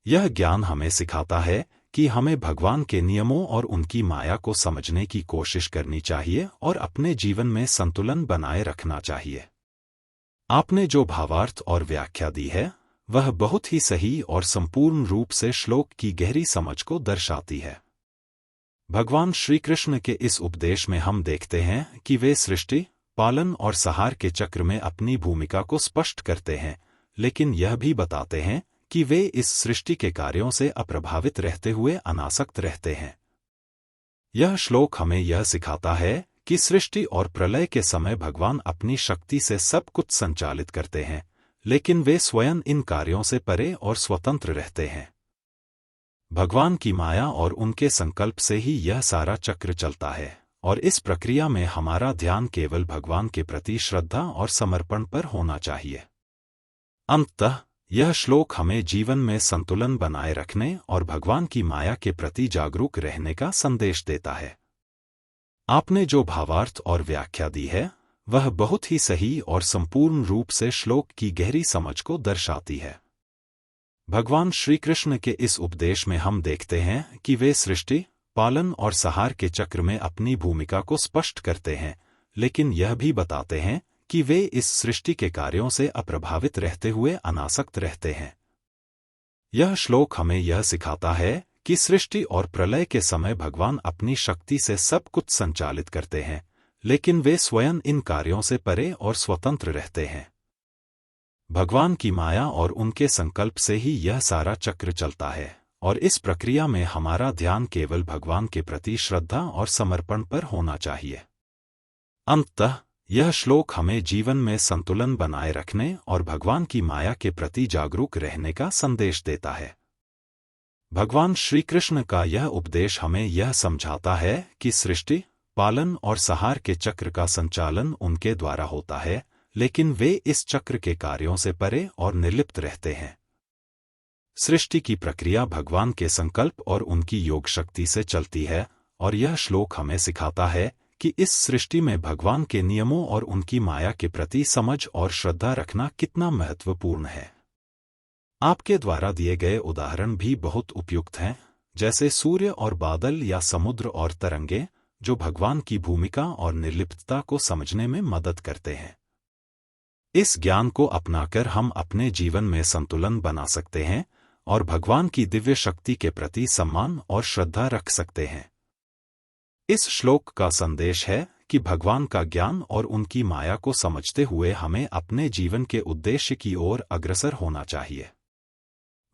यह ज्ञान हमें सिखाता है कि हमें भगवान के नियमों और उनकी माया को समझने की कोशिश करनी चाहिए और अपने जीवन में संतुलन बनाए रखना चाहिए। आपने जो भावार्थ और व्याख्या दी है वह बहुत ही सही और संपूर्ण रूप से श्लोक की गहरी समझ को दर्शाती है। भगवान श्री कृष्ण के इस उपदेश में हम देखते हैं कि वे सृष्टि, पालन और संहार के चक्र में अपनी भूमिका को स्पष्ट करते हैं, लेकिन यह भी बताते हैं कि वे इस सृष्टि के कार्यों से अप्रभावित रहते हुए अनासक्त रहते हैं। यह श्लोक हमें यह सिखाता है कि सृष्टि और प्रलय के समय भगवान अपनी शक्ति से सब कुछ संचालित करते हैं, लेकिन वे स्वयं इन कार्यों से परे और स्वतंत्र रहते हैं। भगवान की माया और उनके संकल्प से ही यह सारा चक्र चलता है और इस प्रक्रिया में हमारा ध्यान केवल भगवान के प्रति श्रद्धा और समर्पण पर होना चाहिए। अंततः यह श्लोक हमें जीवन में संतुलन बनाए रखने और भगवान की माया के प्रति जागरूक रहने का संदेश देता है। आपने जो भावार्थ और व्याख्या दी है वह बहुत ही सही और संपूर्ण रूप से श्लोक की गहरी समझ को दर्शाती है। भगवान श्री कृष्ण के इस उपदेश में हम देखते हैं कि वे सृष्टि, पालन और संहार के चक्र में अपनी भूमिका को स्पष्ट करते हैं, लेकिन यह भी बताते हैं कि वे इस सृष्टि के कार्यों से अप्रभावित रहते हुए अनासक्त रहते हैं। यह श्लोक हमें यह सिखाता है कि सृष्टि और प्रलय के समय भगवान अपनी शक्ति से सब कुछ संचालित करते हैं, लेकिन वे स्वयं इन कार्यों से परे और स्वतंत्र रहते हैं। भगवान की माया और उनके संकल्प से ही यह सारा चक्र चलता है और इस प्रक्रिया में हमारा ध्यान केवल भगवान के प्रति श्रद्धा और समर्पण पर होना चाहिए। अंततः यह श्लोक हमें जीवन में संतुलन बनाए रखने और भगवान की माया के प्रति जागरूक रहने का संदेश देता है। भगवान श्री कृष्ण का यह उपदेश हमें यह समझाता है कि सृष्टि, पालन और संहार के चक्र का संचालन उनके द्वारा होता है, लेकिन वे इस चक्र के कार्यों से परे और निर्लिप्त रहते हैं। सृष्टि की प्रक्रिया भगवान के संकल्प और उनकी योग शक्ति से चलती है और यह श्लोक हमें सिखाता है कि इस सृष्टि में भगवान के नियमों और उनकी माया के प्रति समझ और श्रद्धा रखना कितना महत्वपूर्ण है। आपके द्वारा दिए गए उदाहरण भी बहुत उपयुक्त हैं, जैसे सूर्य और बादल या समुद्र और तरंगे, जो भगवान की भूमिका और निर्लिप्तता को समझने में मदद करते हैं। इस ज्ञान को अपनाकर हम अपने जीवन में संतुलन बना सकते हैं और भगवान की दिव्य शक्ति के प्रति सम्मान और श्रद्धा रख सकते हैं। इस श्लोक का संदेश है कि भगवान का ज्ञान और उनकी माया को समझते हुए हमें अपने जीवन के उद्देश्य की ओर अग्रसर होना चाहिए।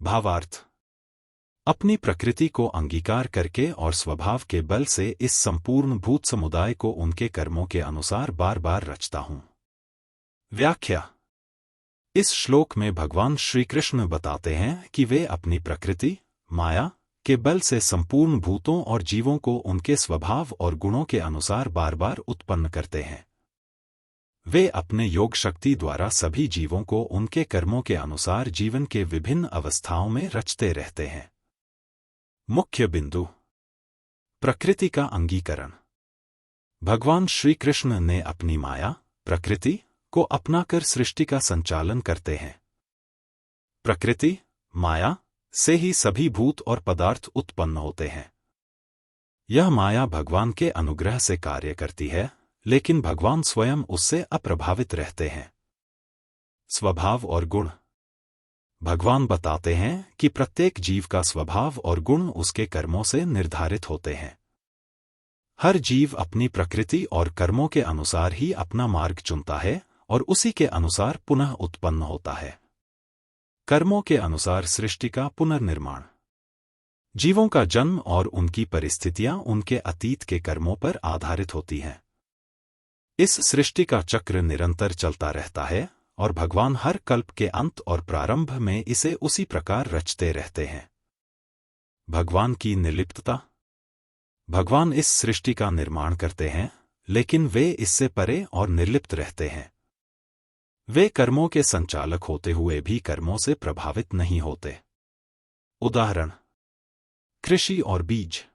भावार्थ: अपनी प्रकृति को अंगीकार करके और स्वभाव के बल से इस संपूर्ण भूत समुदाय को उनके कर्मों के अनुसार बार बार रचता हूं। व्याख्या: इस श्लोक में भगवान श्री कृष्ण बताते हैं कि वे अपनी प्रकृति, माया के बल से संपूर्ण भूतों और जीवों को उनके स्वभाव और गुणों के अनुसार बार बार उत्पन्न करते हैं। वे अपने योग शक्ति द्वारा सभी जीवों को उनके कर्मों के अनुसार जीवन के विभिन्न अवस्थाओं में रचते रहते हैं। मुख्य बिंदु: प्रकृति का अंगीकरण। भगवान श्री कृष्ण ने अपनी माया, प्रकृति, को अपनाकर सृष्टि का संचालन करते हैं। प्रकृति, माया, से ही सभी भूत और पदार्थ उत्पन्न होते हैं। यह माया भगवान के अनुग्रह से कार्य करती है, लेकिन भगवान स्वयं उससे अप्रभावित रहते हैं। स्वभाव और गुण। भगवान बताते हैं कि प्रत्येक जीव का स्वभाव और गुण उसके कर्मों से निर्धारित होते हैं। हर जीव अपनी प्रकृति और कर्मों के अनुसार ही अपना मार्ग चुनता है और उसी के अनुसार पुनः उत्पन्न होता है। कर्मों के अनुसार सृष्टि का पुनर्निर्माण। जीवों का जन्म और उनकी परिस्थितियां उनके अतीत के कर्मों पर आधारित होती हैं। इस सृष्टि का चक्र निरंतर चलता रहता है और भगवान हर कल्प के अंत और प्रारंभ में इसे उसी प्रकार रचते रहते हैं। भगवान की निर्लिप्तता। भगवान इस सृष्टि का निर्माण करते हैं, लेकिन वे इससे परे और निर्लिप्त रहते हैं। वे कर्मों के संचालक होते हुए भी कर्मों से प्रभावित नहीं होते। उदाहरण: कृषि और बीज।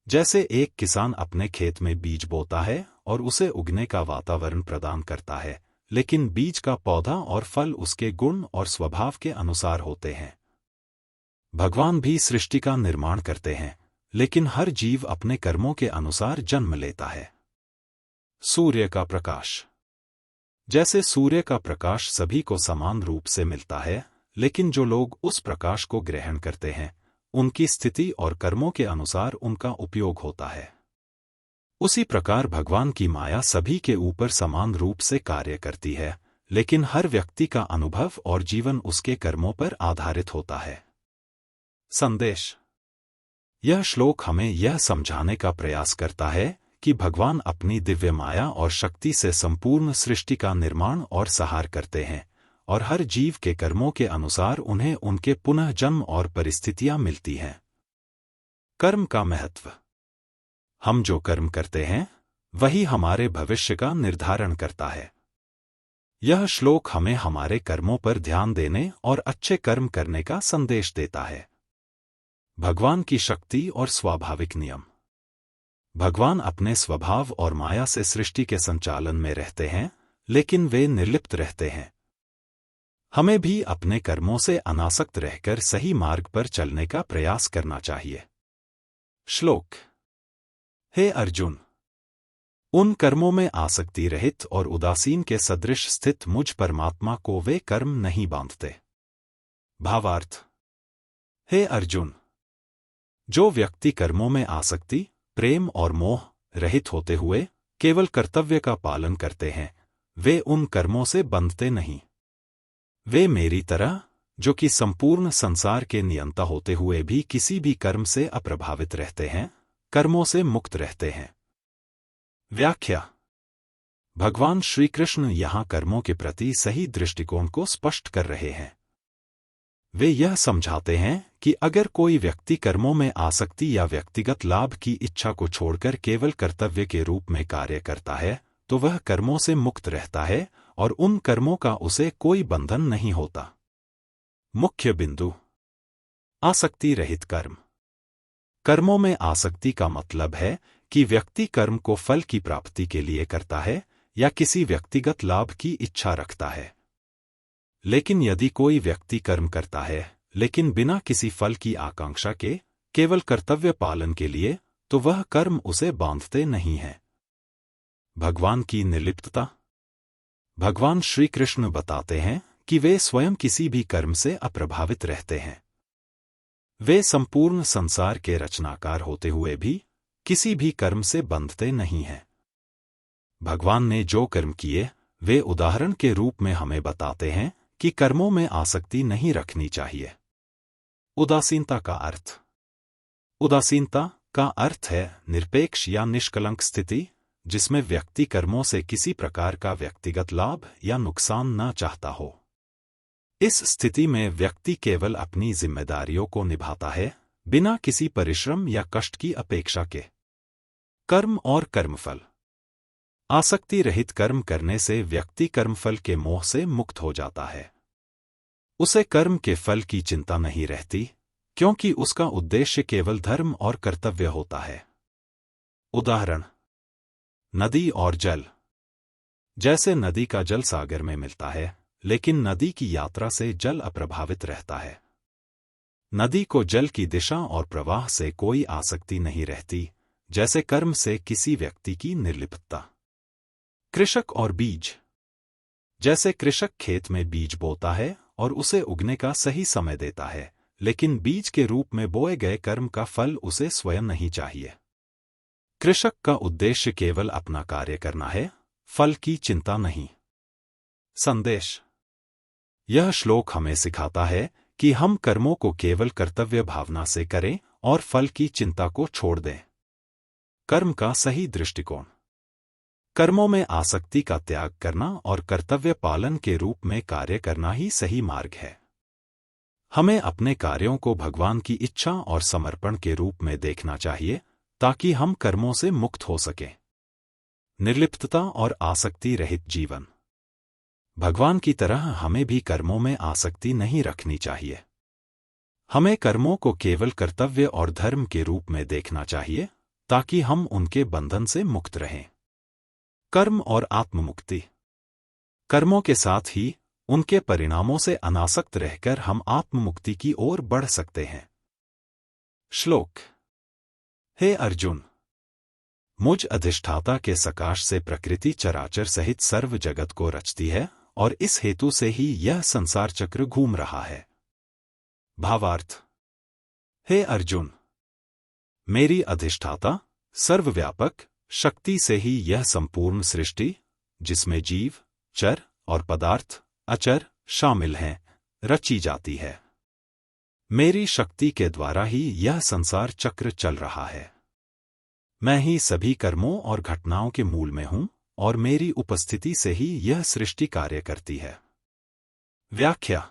जैसे एक किसान अपने खेत में बीज बोता है और उसे उगने का वातावरण प्रदान करता है, लेकिन बीज का पौधा और फल उसके गुण और स्वभाव के अनुसार होते हैं। भगवान भी सृष्टि का निर्माण करते हैं, लेकिन हर जीव अपने कर्मों के अनुसार जन्म लेता है। सूर्य का प्रकाश। जैसे सूर्य का प्रकाश सभी को समान रूप से मिलता है, लेकिन जो लोग उस प्रकाश को ग्रहण करते हैं, उनकी स्थिति और कर्मों के अनुसार उनका उपयोग होता है। उसी प्रकार भगवान की माया सभी के ऊपर समान रूप से कार्य करती है, लेकिन हर व्यक्ति का अनुभव और जीवन उसके कर्मों पर आधारित होता है। संदेश। यह श्लोक हमें यह समझाने का प्रयास करता है कि भगवान अपनी दिव्य माया और शक्ति से संपूर्ण सृष्टि का निर्माण और संहार करते हैं, और हर जीव के कर्मों के अनुसार उन्हें उनके पुनः जन्म और परिस्थितियां मिलती हैं। कर्म का महत्व। हम जो कर्म करते हैं, वही हमारे भविष्य का निर्धारण करता है। यह श्लोक हमें हमारे कर्मों पर ध्यान देने और अच्छे कर्म करने का संदेश देता है। भगवान की शक्ति और स्वाभाविक नियम। भगवान अपने स्वभाव और माया से सृष्टि के संचालन में रहते हैं, लेकिन वे निर्लिप्त रहते हैं। हमें भी अपने कर्मों से अनासक्त रहकर सही मार्ग पर चलने का प्रयास करना चाहिए। श्लोक। हे अर्जुन, उन कर्मों में आसक्ति रहित और उदासीन के सदृश स्थित मुझ परमात्मा को वे कर्म नहीं बांधते। भावार्थ। हे अर्जुन, जो व्यक्ति कर्मों में आसक्ति, प्रेम और मोह रहित होते हुए केवल कर्तव्य का पालन करते हैं, वे उन कर्मों से बंधते नहीं। वे मेरी तरह, जो कि संपूर्ण संसार के नियंता होते हुए भी किसी भी कर्म से अप्रभावित रहते हैं, कर्मों से मुक्त रहते हैं। व्याख्या। भगवान श्री कृष्ण यहाँ कर्मों के प्रति सही दृष्टिकोण को स्पष्ट कर रहे हैं। वे यह समझाते हैं कि अगर कोई व्यक्ति कर्मों में आसक्ति या व्यक्तिगत लाभ की इच्छा को छोड़कर केवल कर्तव्य के रूप में कार्य करता है, तो वह कर्मों से मुक्त रहता है और उन कर्मों का उसे कोई बंधन नहीं होता। मुख्य बिंदु। आसक्ति रहित कर्म। कर्मों में आसक्ति का मतलब है कि व्यक्ति कर्म को फल की प्राप्ति के लिए करता है या किसी व्यक्तिगत लाभ की इच्छा रखता है। लेकिन यदि कोई व्यक्ति कर्म करता है, लेकिन बिना किसी फल की आकांक्षा के, केवल कर्तव्य पालन के लिए, तो वह कर्म उसे बांधते नहीं है। भगवान की निर्लिप्तता। भगवान श्री कृष्ण बताते हैं कि वे स्वयं किसी भी कर्म से अप्रभावित रहते हैं। वे संपूर्ण संसार के रचनाकार होते हुए भी किसी भी कर्म से बंधते नहीं हैं। भगवान ने जो कर्म किए, वे उदाहरण के रूप में हमें बताते हैं कि कर्मों में आसक्ति नहीं रखनी चाहिए। उदासीनता का अर्थ। उदासीनता का अर्थ है निरपेक्ष या निष्कलंक स्थिति, जिसमें व्यक्ति कर्मों से किसी प्रकार का व्यक्तिगत लाभ या नुकसान न चाहता हो। इस स्थिति में व्यक्ति केवल अपनी जिम्मेदारियों को निभाता है, बिना किसी परिश्रम या कष्ट की अपेक्षा के। कर्म और कर्मफल। आसक्ति रहित कर्म करने से व्यक्ति कर्मफल के मोह से मुक्त हो जाता है। उसे कर्म के फल की चिंता नहीं रहती, क्योंकि उसका उद्देश्य केवल धर्म और कर्तव्य होता है। उदाहरण: नदी और जल। जैसे नदी का जल सागर में मिलता है, लेकिन नदी की यात्रा से जल अप्रभावित रहता है। नदी को जल की दिशा और प्रवाह से कोई आसक्ति नहीं रहती, जैसे कर्म से किसी व्यक्ति की निर्लिप्तता। कृषक और बीज। जैसे कृषक खेत में बीज बोता है और उसे उगने का सही समय देता है, लेकिन बीज के रूप में बोए गए कर्म का फल उसे स्वयं नहीं चाहिए। कृषक का उद्देश्य केवल अपना कार्य करना है, फल की चिंता नहीं। संदेश: यह श्लोक हमें सिखाता है कि हम कर्मों को केवल कर्तव्य भावना से करें और फल की चिंता को छोड़ दें। कर्म का सही दृष्टिकोण: कर्मों में आसक्ति का त्याग करना और कर्तव्य पालन के रूप में कार्य करना ही सही मार्ग है। हमें अपने कार्यों को भगवान की इच्छा और समर्पण के रूप में देखना चाहिए, ताकि हम कर्मों से मुक्त हो सकें। निर्लिप्तता और आसक्ति रहित जीवन। भगवान की तरह हमें भी कर्मों में आसक्ति नहीं रखनी चाहिए। हमें कर्मों को केवल कर्तव्य और धर्म के रूप में देखना चाहिए, ताकि हम उनके बंधन से मुक्त रहें। कर्म और आत्ममुक्ति। कर्मों के साथ ही उनके परिणामों से अनासक्त रहकर हम आत्ममुक्ति की ओर बढ़ सकते हैं। श्लोक: हे अर्जुन, मुझ अधिष्ठाता के सकाश से प्रकृति चराचर सहित सर्व जगत को रचती है, और इस हेतु से ही यह संसार चक्र घूम रहा है। भावार्थ: हे अर्जुन, मेरी अधिष्ठाता सर्वव्यापक शक्ति से ही यह संपूर्ण सृष्टि, जिसमें जीव, चर और पदार्थ अचर शामिल हैं, रची जाती है। मेरी शक्ति के द्वारा ही यह संसार चक्र चल रहा है। मैं ही सभी कर्मों और घटनाओं के मूल में हूं, और मेरी उपस्थिति से ही यह सृष्टि कार्य करती है। व्याख्या: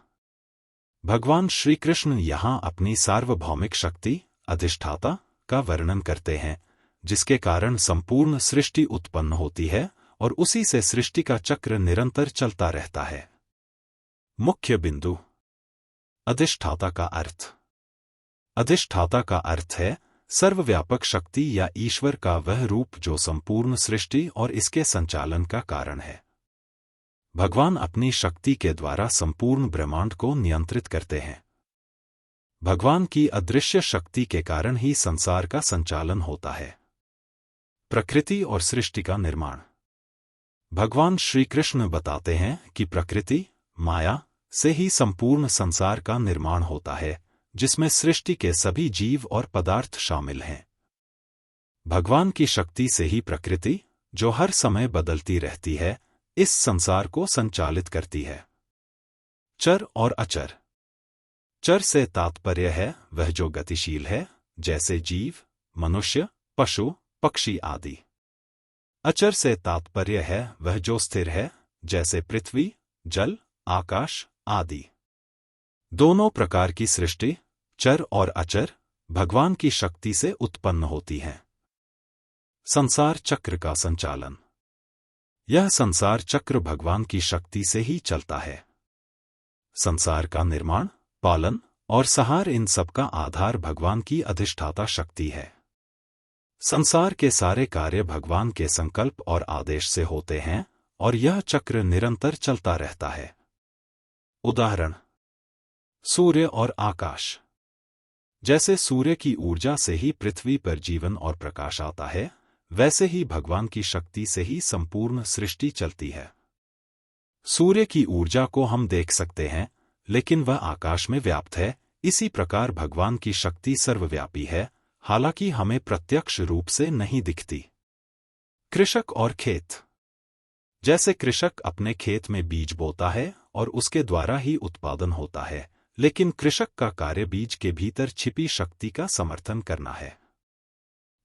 भगवान श्री कृष्ण यहां अपनी सार्वभौमिक शक्ति, अधिष्ठाता, का वर्णन करते हैं, जिसके कारण संपूर्ण सृष्टि उत्पन्न होती है और उसी से सृष्टि का चक्र निरंतर चलता रहता है। मुख्य बिंदु: अधिष्ठाता का अर्थ। अधिष्ठाता का अर्थ है सर्वव्यापक शक्ति या ईश्वर का वह रूप जो संपूर्ण सृष्टि और इसके संचालन का कारण है। भगवान अपनी शक्ति के द्वारा संपूर्ण ब्रह्मांड को नियंत्रित करते हैं। भगवान की अदृश्य शक्ति के कारण ही संसार का संचालन होता है। प्रकृति और सृष्टि का निर्माण। भगवान श्री कृष्ण बताते हैं कि प्रकृति, माया से ही संपूर्ण संसार का निर्माण होता है, जिसमें सृष्टि के सभी जीव और पदार्थ शामिल हैं। भगवान की शक्ति से ही प्रकृति, जो हर समय बदलती रहती है, इस संसार को संचालित करती है। चर और अचर। चर से तात्पर्य है वह जो गतिशील है, जैसे जीव, मनुष्य, पशु, पक्षी आदि। अचर से तात्पर्य है वह जो स्थिर है, जैसे पृथ्वी, जल, आकाश आदि। दोनों प्रकार की सृष्टि, चर और अचर, भगवान की शक्ति से उत्पन्न होती हैं। संसार चक्र का संचालन। यह संसार चक्र भगवान की शक्ति से ही चलता है। संसार का निर्माण, पालन और सहार, इन सब का आधार भगवान की अधिष्ठाता शक्ति है। संसार के सारे कार्य भगवान के संकल्प और आदेश से होते हैं, और यह चक्र निरंतर चलता रहता है। उदाहरण: सूर्य और आकाश। जैसे सूर्य की ऊर्जा से ही पृथ्वी पर जीवन और प्रकाश आता है, वैसे ही भगवान की शक्ति से ही संपूर्ण सृष्टि चलती है। सूर्य की ऊर्जा को हम देख सकते हैं, लेकिन वह आकाश में व्याप्त है। इसी प्रकार भगवान की शक्ति सर्वव्यापी है, हालांकि हमें प्रत्यक्ष रूप से नहीं दिखती। कृषक और खेत। जैसे कृषक अपने खेत में बीज बोता है और उसके द्वारा ही उत्पादन होता है, लेकिन कृषक का कार्य बीज के भीतर छिपी शक्ति का समर्थन करना है।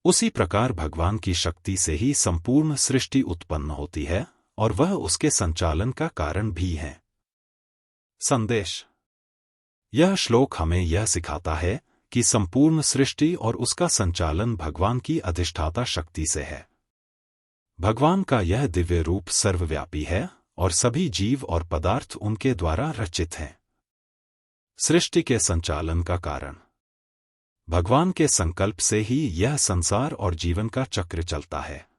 उसी प्रकार भगवान की शक्ति से ही संपूर्ण सृष्टि उत्पन्न होती है, और वह उसके संचालन का कारण भी है। संदेश: यह श्लोक हमें यह सिखाता है कि संपूर्ण सृष्टि और उसका संचालन भगवान की अधिष्ठाता शक्ति से है। भगवान का यह दिव्य रूप सर्वव्यापी है और सभी जीव और पदार्थ उनके द्वारा रचित हैं। सृष्टि के संचालन का कारण। भगवान के संकल्प से ही यह संसार और जीवन का चक्र चलता है।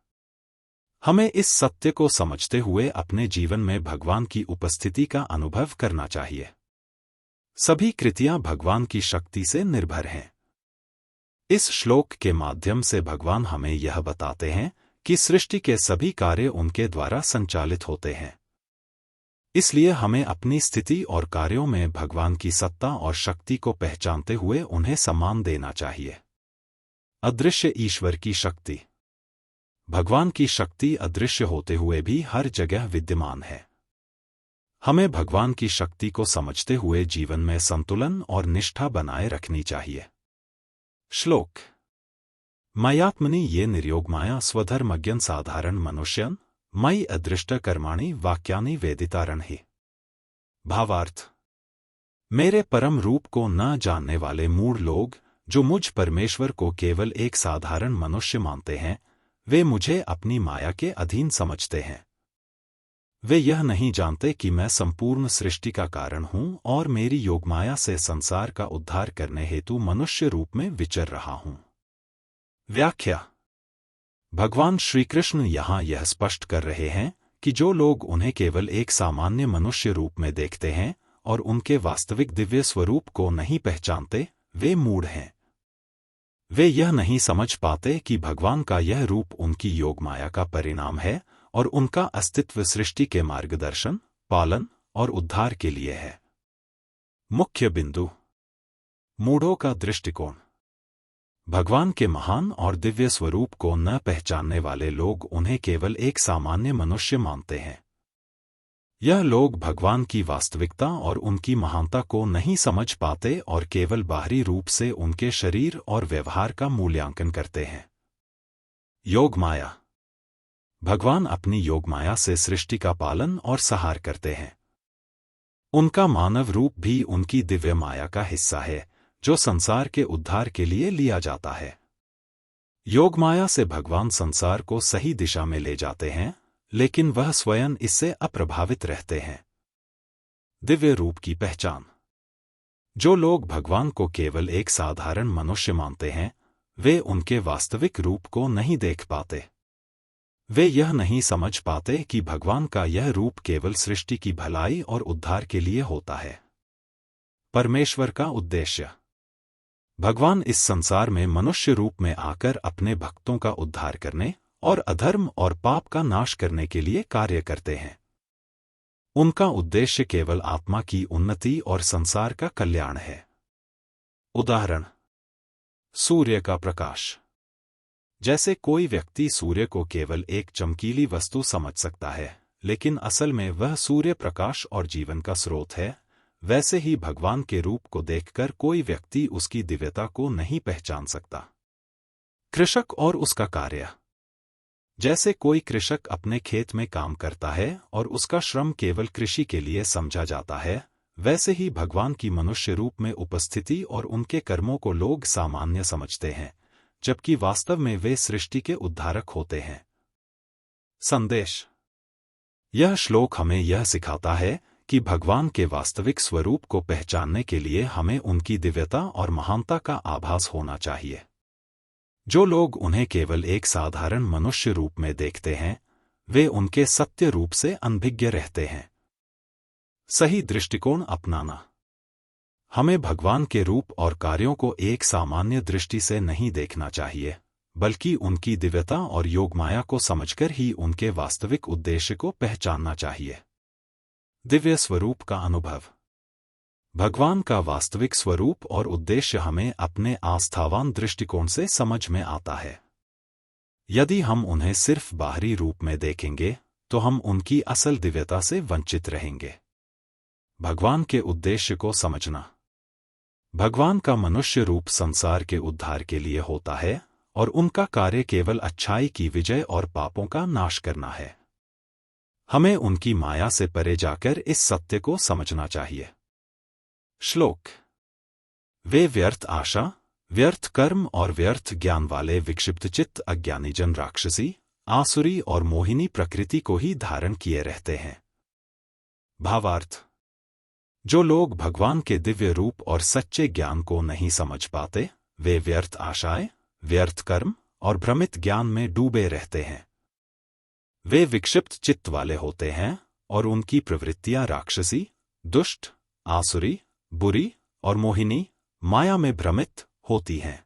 हमें इस सत्य को समझते हुए अपने जीवन में भगवान की उपस्थिति का अनुभव करना चाहिए। सभी कृतियां भगवान की शक्ति से निर्भर हैं। इस श्लोक के माध्यम से भगवान हमें यह बताते हैं कि सृष्टि के सभी कार्य उनके द्वारा संचालित होते हैं। इसलिए हमें अपनी स्थिति और कार्यों में भगवान की सत्ता और शक्ति को पहचानते हुए उन्हें सम्मान देना चाहिए। अदृश्य ईश्वर की शक्ति। भगवान की शक्ति अदृश्य होते हुए भी हर जगह विद्यमान है। हमें भगवान की शक्ति को समझते हुए जीवन में संतुलन और निष्ठा बनाए रखनी चाहिए। श्लोक। मयात्मनि ये निर्योग माया स्वधर्मज्ञन साधारण मनुष्यन मयि अदृष्ट कर्माणि वाक्यानि वेदितारण ही। भावार्थ। मेरे परम रूप को न जानने वाले मूढ़ लोग जो मुझ परमेश्वर को केवल एक साधारण मनुष्य मानते हैं, वे मुझे अपनी माया के अधीन समझते हैं। वे यह नहीं जानते कि मैं संपूर्ण सृष्टि का कारण हूं और मेरी योगमाया से संसार का उद्धार करने हेतु मनुष्य रूप में विचर रहा हूं। व्याख्या। भगवान श्री कृष्ण यहाँ यह स्पष्ट कर रहे हैं कि जो लोग उन्हें केवल एक सामान्य मनुष्य रूप में देखते हैं और उनके वास्तविक दिव्य स्वरूप को नहीं पहचानते, वे मूढ़ हैं। वे यह नहीं समझ पाते कि भगवान का यह रूप उनकी योगमाया का परिणाम है और उनका अस्तित्व सृष्टि के मार्गदर्शन, पालन और उद्धार के लिए है। मुख्य बिंदु। मूढ़ों का दृष्टिकोण। भगवान के महान और दिव्य स्वरूप को न पहचानने वाले लोग उन्हें केवल एक सामान्य मनुष्य मानते हैं। यह लोग भगवान की वास्तविकता और उनकी महानता को नहीं समझ पाते और केवल बाहरी रूप से उनके शरीर और व्यवहार का मूल्यांकन करते हैं। योगमाया। भगवान अपनी योगमाया से सृष्टि का पालन और सहार करते हैं। उनका मानव रूप भी उनकी दिव्य माया का हिस्सा है, जो संसार के उद्धार के लिए लिया जाता है। योगमाया से भगवान संसार को सही दिशा में ले जाते हैं, लेकिन वह स्वयं इससे अप्रभावित रहते हैं। दिव्य रूप की पहचान। जो लोग भगवान को केवल एक साधारण मनुष्य मानते हैं, वे उनके वास्तविक रूप को नहीं देख पाते। वे यह नहीं समझ पाते कि भगवान का यह रूप केवल सृष्टि की भलाई और उद्धार के लिए होता है। परमेश्वर का उद्देश्य। भगवान इस संसार में मनुष्य रूप में आकर अपने भक्तों का उद्धार करने और अधर्म और पाप का नाश करने के लिए कार्य करते हैं। उनका उद्देश्य केवल आत्मा की उन्नति और संसार का कल्याण है। उदाहरण। सूर्य का प्रकाश। जैसे कोई व्यक्ति सूर्य को केवल एक चमकीली वस्तु समझ सकता है, लेकिन असल में वह सूर्य प्रकाश और जीवन का स्रोत है, वैसे ही भगवान के रूप को देखकर कोई व्यक्ति उसकी दिव्यता को नहीं पहचान सकता। कृषक और उसका कार्य। जैसे कोई कृषक अपने खेत में काम करता है और उसका श्रम केवल कृषि के लिए समझा जाता है, वैसे ही भगवान की मनुष्य रूप में उपस्थिति और उनके कर्मों को लोग सामान्य समझते हैं, जबकि वास्तव में वे सृष्टि के उद्धारक होते हैं। संदेश। यह श्लोक हमें यह सिखाता है कि भगवान के वास्तविक स्वरूप को पहचानने के लिए हमें उनकी दिव्यता और महानता का आभास होना चाहिए। जो लोग उन्हें केवल एक साधारण मनुष्य रूप में देखते हैं, वे उनके सत्य रूप से अनभिज्ञ रहते हैं। सही दृष्टिकोण अपनाना। हमें भगवान के रूप और कार्यों को एक सामान्य दृष्टि से नहीं देखना चाहिए, बल्कि उनकी दिव्यता और योगमाया को समझकर ही उनके वास्तविक उद्देश्य को पहचानना चाहिए। दिव्य स्वरूप का अनुभव। भगवान का वास्तविक स्वरूप और उद्देश्य हमें अपने आस्थावान दृष्टिकोण से समझ में आता है। यदि हम उन्हें सिर्फ बाहरी रूप में देखेंगे, तो हम उनकी असल दिव्यता से वंचित रहेंगे। भगवान के उद्देश्य को समझना। भगवान का मनुष्य रूप संसार के उद्धार के लिए होता है और उनका कार्य केवल अच्छाई की विजय और पापों का नाश करना है। हमें उनकी माया से परे जाकर इस सत्य को समझना चाहिए। श्लोक। वे व्यर्थ आशा, व्यर्थ कर्म और व्यर्थ ज्ञान वाले विक्षिप्त चित्त अज्ञानी जन राक्षसी आसुरी और मोहिनी प्रकृति को ही धारण किए रहते हैं। भावार्थ: जो लोग भगवान के दिव्य रूप और सच्चे ज्ञान को नहीं समझ पाते, वे व्यर्थ आशाएं, व्यर्थ कर्म और भ्रमित ज्ञान में डूबे रहते हैं। वे विक्षिप्त चित्त वाले होते हैं और उनकी प्रवृत्तियां राक्षसी, दुष्ट, आसुरी, बुरी और मोहिनी, माया में भ्रमित होती हैं।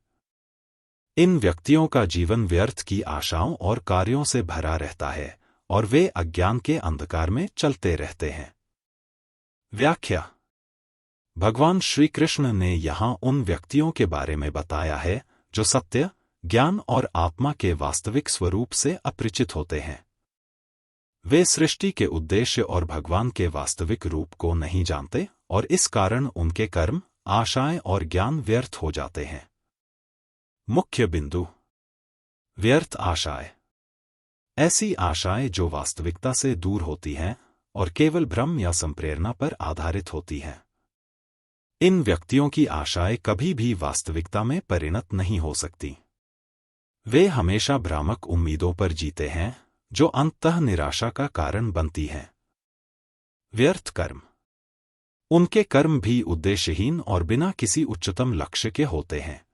इन व्यक्तियों का जीवन व्यर्थ की आशाओं और कार्यों से भरा रहता है और वे अज्ञान के अंधकार में चलते रहते हैं। व्याख्या: भगवान श्री कृष्ण ने यहाँ उन व्यक्तियों के बारे में बताया है जो सत्य, ज्ञान और आत्मा के वास्तविक स्वरूप से अपरिचित होते हैं। वे सृष्टि के उद्देश्य और भगवान के वास्तविक रूप को नहीं जानते और इस कारण उनके कर्म, आशाएं और ज्ञान व्यर्थ हो जाते हैं। मुख्य बिंदु: व्यर्थ आशाएं। ऐसी आशाएं जो वास्तविकता से दूर होती हैं और केवल भ्रम या संप्रेरणा पर आधारित होती हैं। इन व्यक्तियों की आशाएं कभी भी वास्तविकता में परिणत नहीं हो सकती। वे हमेशा भ्रामक उम्मीदों पर जीते हैं जो अंततः निराशा का कारण बनती हैं। व्यर्थ कर्म। उनके कर्म भी उद्देश्यहीन और बिना किसी उच्चतम लक्ष्य के होते हैं।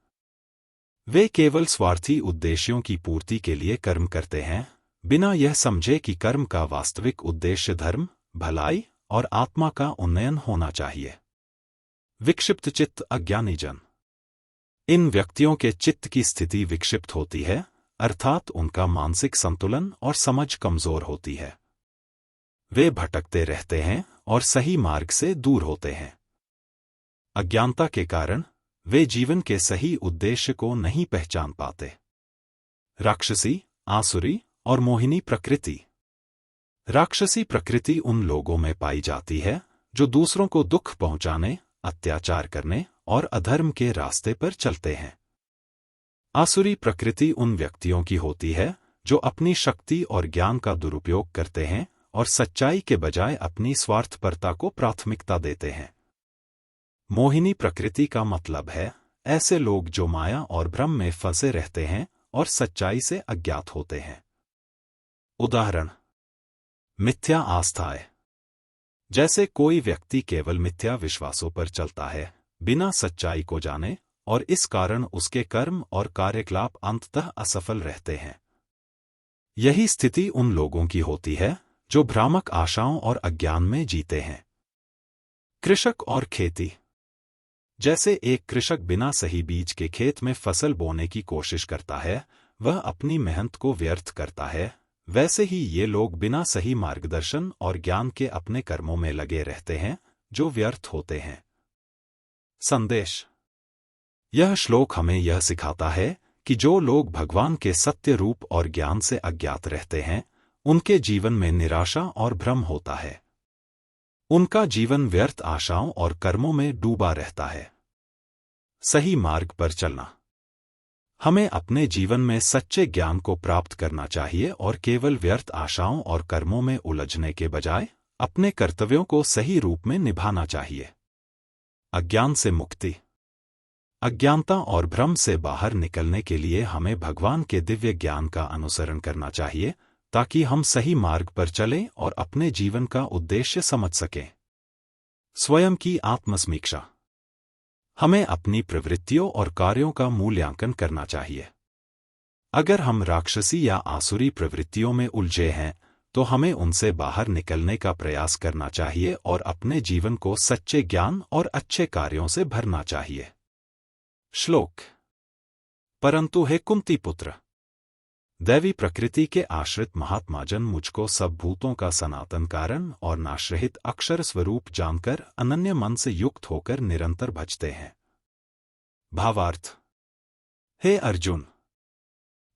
वे केवल स्वार्थी उद्देश्यों की पूर्ति के लिए कर्म करते हैं, बिना यह समझे कि कर्म का वास्तविक उद्देश्य धर्म, भलाई और आत्मा का उन्नयन होना चाहिए। विक्षिप्त चित्त अज्ञानी जन। इन व्यक्तियों के चित्त की स्थिति विक्षिप्त होती है, अर्थात उनका मानसिक संतुलन और समझ कमजोर होती है। वे भटकते रहते हैं और सही मार्ग से दूर होते हैं। अज्ञानता के कारण वे जीवन के सही उद्देश्य को नहीं पहचान पाते। राक्षसी, आसुरी और मोहिनी प्रकृति। राक्षसी प्रकृति उन लोगों में पाई जाती है जो दूसरों को दुख पहुंचाने, अत्याचार करने और अधर्म के रास्ते पर चलते हैं। आसुरी प्रकृति उन व्यक्तियों की होती है जो अपनी शक्ति और ज्ञान का दुरुपयोग करते हैं और सच्चाई के बजाय अपनी स्वार्थपरता को प्राथमिकता देते हैं। मोहिनी प्रकृति का मतलब है ऐसे लोग जो माया और भ्रम में फंसे रहते हैं और सच्चाई से अज्ञात होते हैं। उदाहरण: मिथ्या आस्थाएं। जैसे कोई व्यक्ति केवल मिथ्या विश्वासों पर चलता है, बिना सच्चाई को जाने, और इस कारण उसके कर्म और कार्यकलाप अंततः असफल रहते हैं। यही स्थिति उन लोगों की होती है जो भ्रामक आशाओं और अज्ञान में जीते हैं। कृषक और खेती। जैसे एक कृषक बिना सही बीज के खेत में फसल बोने की कोशिश करता है, वह अपनी मेहनत को व्यर्थ करता है, वैसे ही ये लोग बिना सही मार्गदर्शन और ज्ञान के अपने कर्मों में लगे रहते हैं, जो व्यर्थ होते हैं। संदेश: यह श्लोक हमें यह सिखाता है कि जो लोग भगवान के सत्य रूप और ज्ञान से अज्ञात रहते हैं, उनके जीवन में निराशा और भ्रम होता है। उनका जीवन व्यर्थ आशाओं और कर्मों में डूबा रहता है। सही मार्ग पर चलना। हमें अपने जीवन में सच्चे ज्ञान को प्राप्त करना चाहिए और केवल व्यर्थ आशाओं और कर्मों में उलझने के बजाय अपने कर्तव्यों को सही रूप में निभाना चाहिए। अज्ञान से मुक्ति। अज्ञानता और भ्रम से बाहर निकलने के लिए हमें भगवान के दिव्य ज्ञान का अनुसरण करना चाहिए, ताकि हम सही मार्ग पर चलें और अपने जीवन का उद्देश्य समझ सकें। स्वयं की आत्मसमीक्षा। हमें अपनी प्रवृत्तियों और कार्यों का मूल्यांकन करना चाहिए। अगर हम राक्षसी या आसुरी प्रवृत्तियों में उलझे हैं, तो हमें उनसे बाहर निकलने का प्रयास करना चाहिए और अपने जीवन को सच्चे ज्ञान और अच्छे कार्यों से भरना चाहिए। श्लोक: परंतु हे कुंती पुत्र, दैवी प्रकृति के आश्रित महात्माजन मुझको सब भूतों का सनातन कारण और नाशरहित अक्षर स्वरूप जानकर अनन्य मन से युक्त होकर निरंतर भजते हैं। भावार्थ: हे अर्जुन,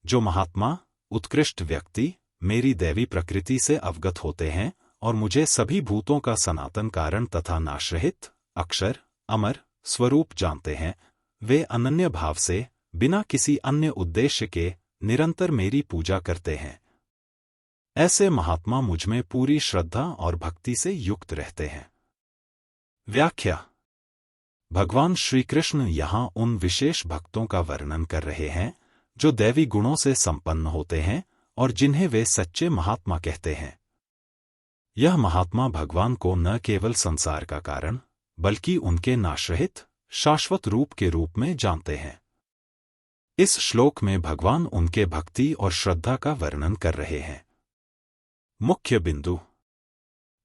जो महात्मा, उत्कृष्ट व्यक्ति मेरी दैवी प्रकृति से अवगत होते हैं और मुझे सभी भूतों का सनातन कारण तथा नाशरहित, अक्षर, अमर स्वरूप जानते हैं, वे अनन्य भाव से बिना किसी अन्य उद्देश्य के निरंतर मेरी पूजा करते हैं। ऐसे महात्मा मुझमें पूरी श्रद्धा और भक्ति से युक्त रहते हैं। व्याख्या: भगवान श्री कृष्ण यहाँ उन विशेष भक्तों का वर्णन कर रहे हैं जो दैवी गुणों से संपन्न होते हैं और जिन्हें वे सच्चे महात्मा कहते हैं। यह महात्मा भगवान को न केवल संसार का कारण बल्कि उनके नाशरहित शाश्वत रूप के रूप में जानते हैं। इस श्लोक में भगवान उनके भक्ति और श्रद्धा का वर्णन कर रहे हैं। मुख्य बिंदु: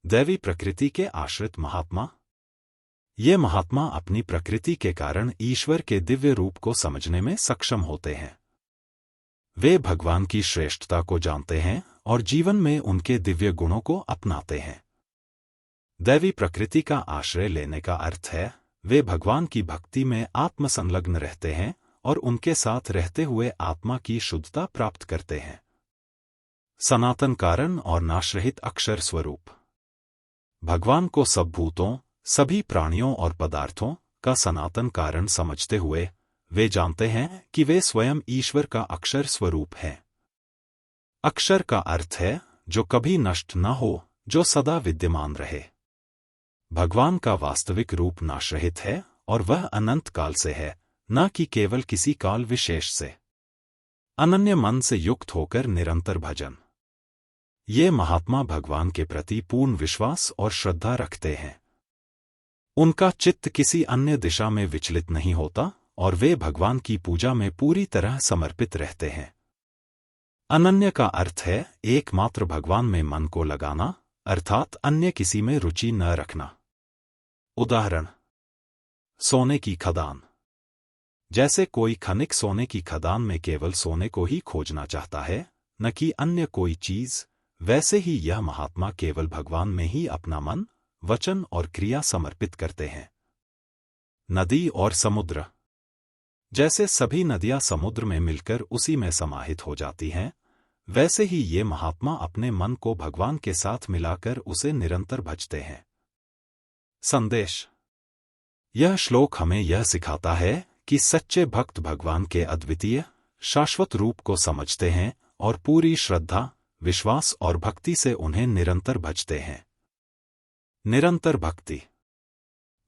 दैवी प्रकृति के आश्रित महात्मा। ये महात्मा अपनी प्रकृति के कारण ईश्वर के दिव्य रूप को समझने में सक्षम होते हैं। वे भगवान की श्रेष्ठता को जानते हैं और जीवन में उनके दिव्य गुणों को अपनाते हैं। दैवी प्रकृति का आश्रय लेने का अर्थ है वे भगवान की भक्ति में आत्मसंलग्न रहते हैं और उनके साथ रहते हुए आत्मा की शुद्धता प्राप्त करते हैं। सनातन कारण और नाशरहित अक्षर स्वरूप। भगवान को सब भूतों, सभी प्राणियों और पदार्थों का सनातन कारण समझते हुए वे जानते हैं कि वे स्वयं ईश्वर का अक्षर स्वरूप हैं। अक्षर का अर्थ है जो कभी नष्ट न हो, जो सदा विद्यमान रहे। भगवान का वास्तविक रूप नाशरहित है और वह अनंत काल से है, न कि केवल किसी काल विशेष से। अनन्य मन से युक्त होकर निरंतर भजन। ये महात्मा भगवान के प्रति पूर्ण विश्वास और श्रद्धा रखते हैं। उनका चित्त किसी अन्य दिशा में विचलित नहीं होता और वे भगवान की पूजा में पूरी तरह समर्पित रहते हैं। अनन्य का अर्थ है एकमात्र भगवान में मन को लगाना, अर्थात अन्य किसी में रुचि न रखना। उदाहरण: सोने की खदान। जैसे कोई खनिक सोने की खदान में केवल सोने को ही खोजना चाहता है, न कि अन्य कोई चीज, वैसे ही यह महात्मा केवल भगवान में ही अपना मन, वचन और क्रिया समर्पित करते हैं। नदी और समुद्र। जैसे सभी नदियां समुद्र में मिलकर उसी में समाहित हो जाती हैं, वैसे ही ये महात्मा अपने मन को भगवान के साथ मिलाकर उसे निरंतर भजते हैं। संदेश: यह श्लोक हमें यह सिखाता है कि सच्चे भक्त भगवान के अद्वितीय, शाश्वत रूप को समझते हैं और पूरी श्रद्धा, विश्वास और भक्ति से उन्हें निरंतर भजते हैं। निरंतर भक्ति।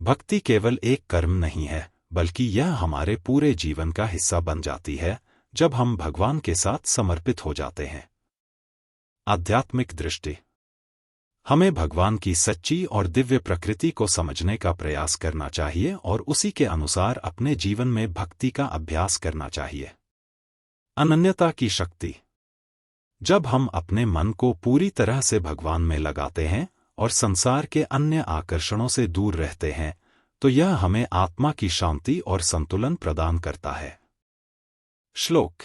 भक्ति केवल एक कर्म नहीं है, बल्कि यह हमारे पूरे जीवन का हिस्सा बन जाती है जब हम भगवान के साथ समर्पित हो जाते हैं। आध्यात्मिक दृष्टि। हमें भगवान की सच्ची और दिव्य प्रकृति को समझने का प्रयास करना चाहिए और उसी के अनुसार अपने जीवन में भक्ति का अभ्यास करना चाहिए। अनन्यता की शक्ति। जब हम अपने मन को पूरी तरह से भगवान में लगाते हैं और संसार के अन्य आकर्षणों से दूर रहते हैं, तो यह हमें आत्मा की शांति और संतुलन प्रदान करता है। श्लोक: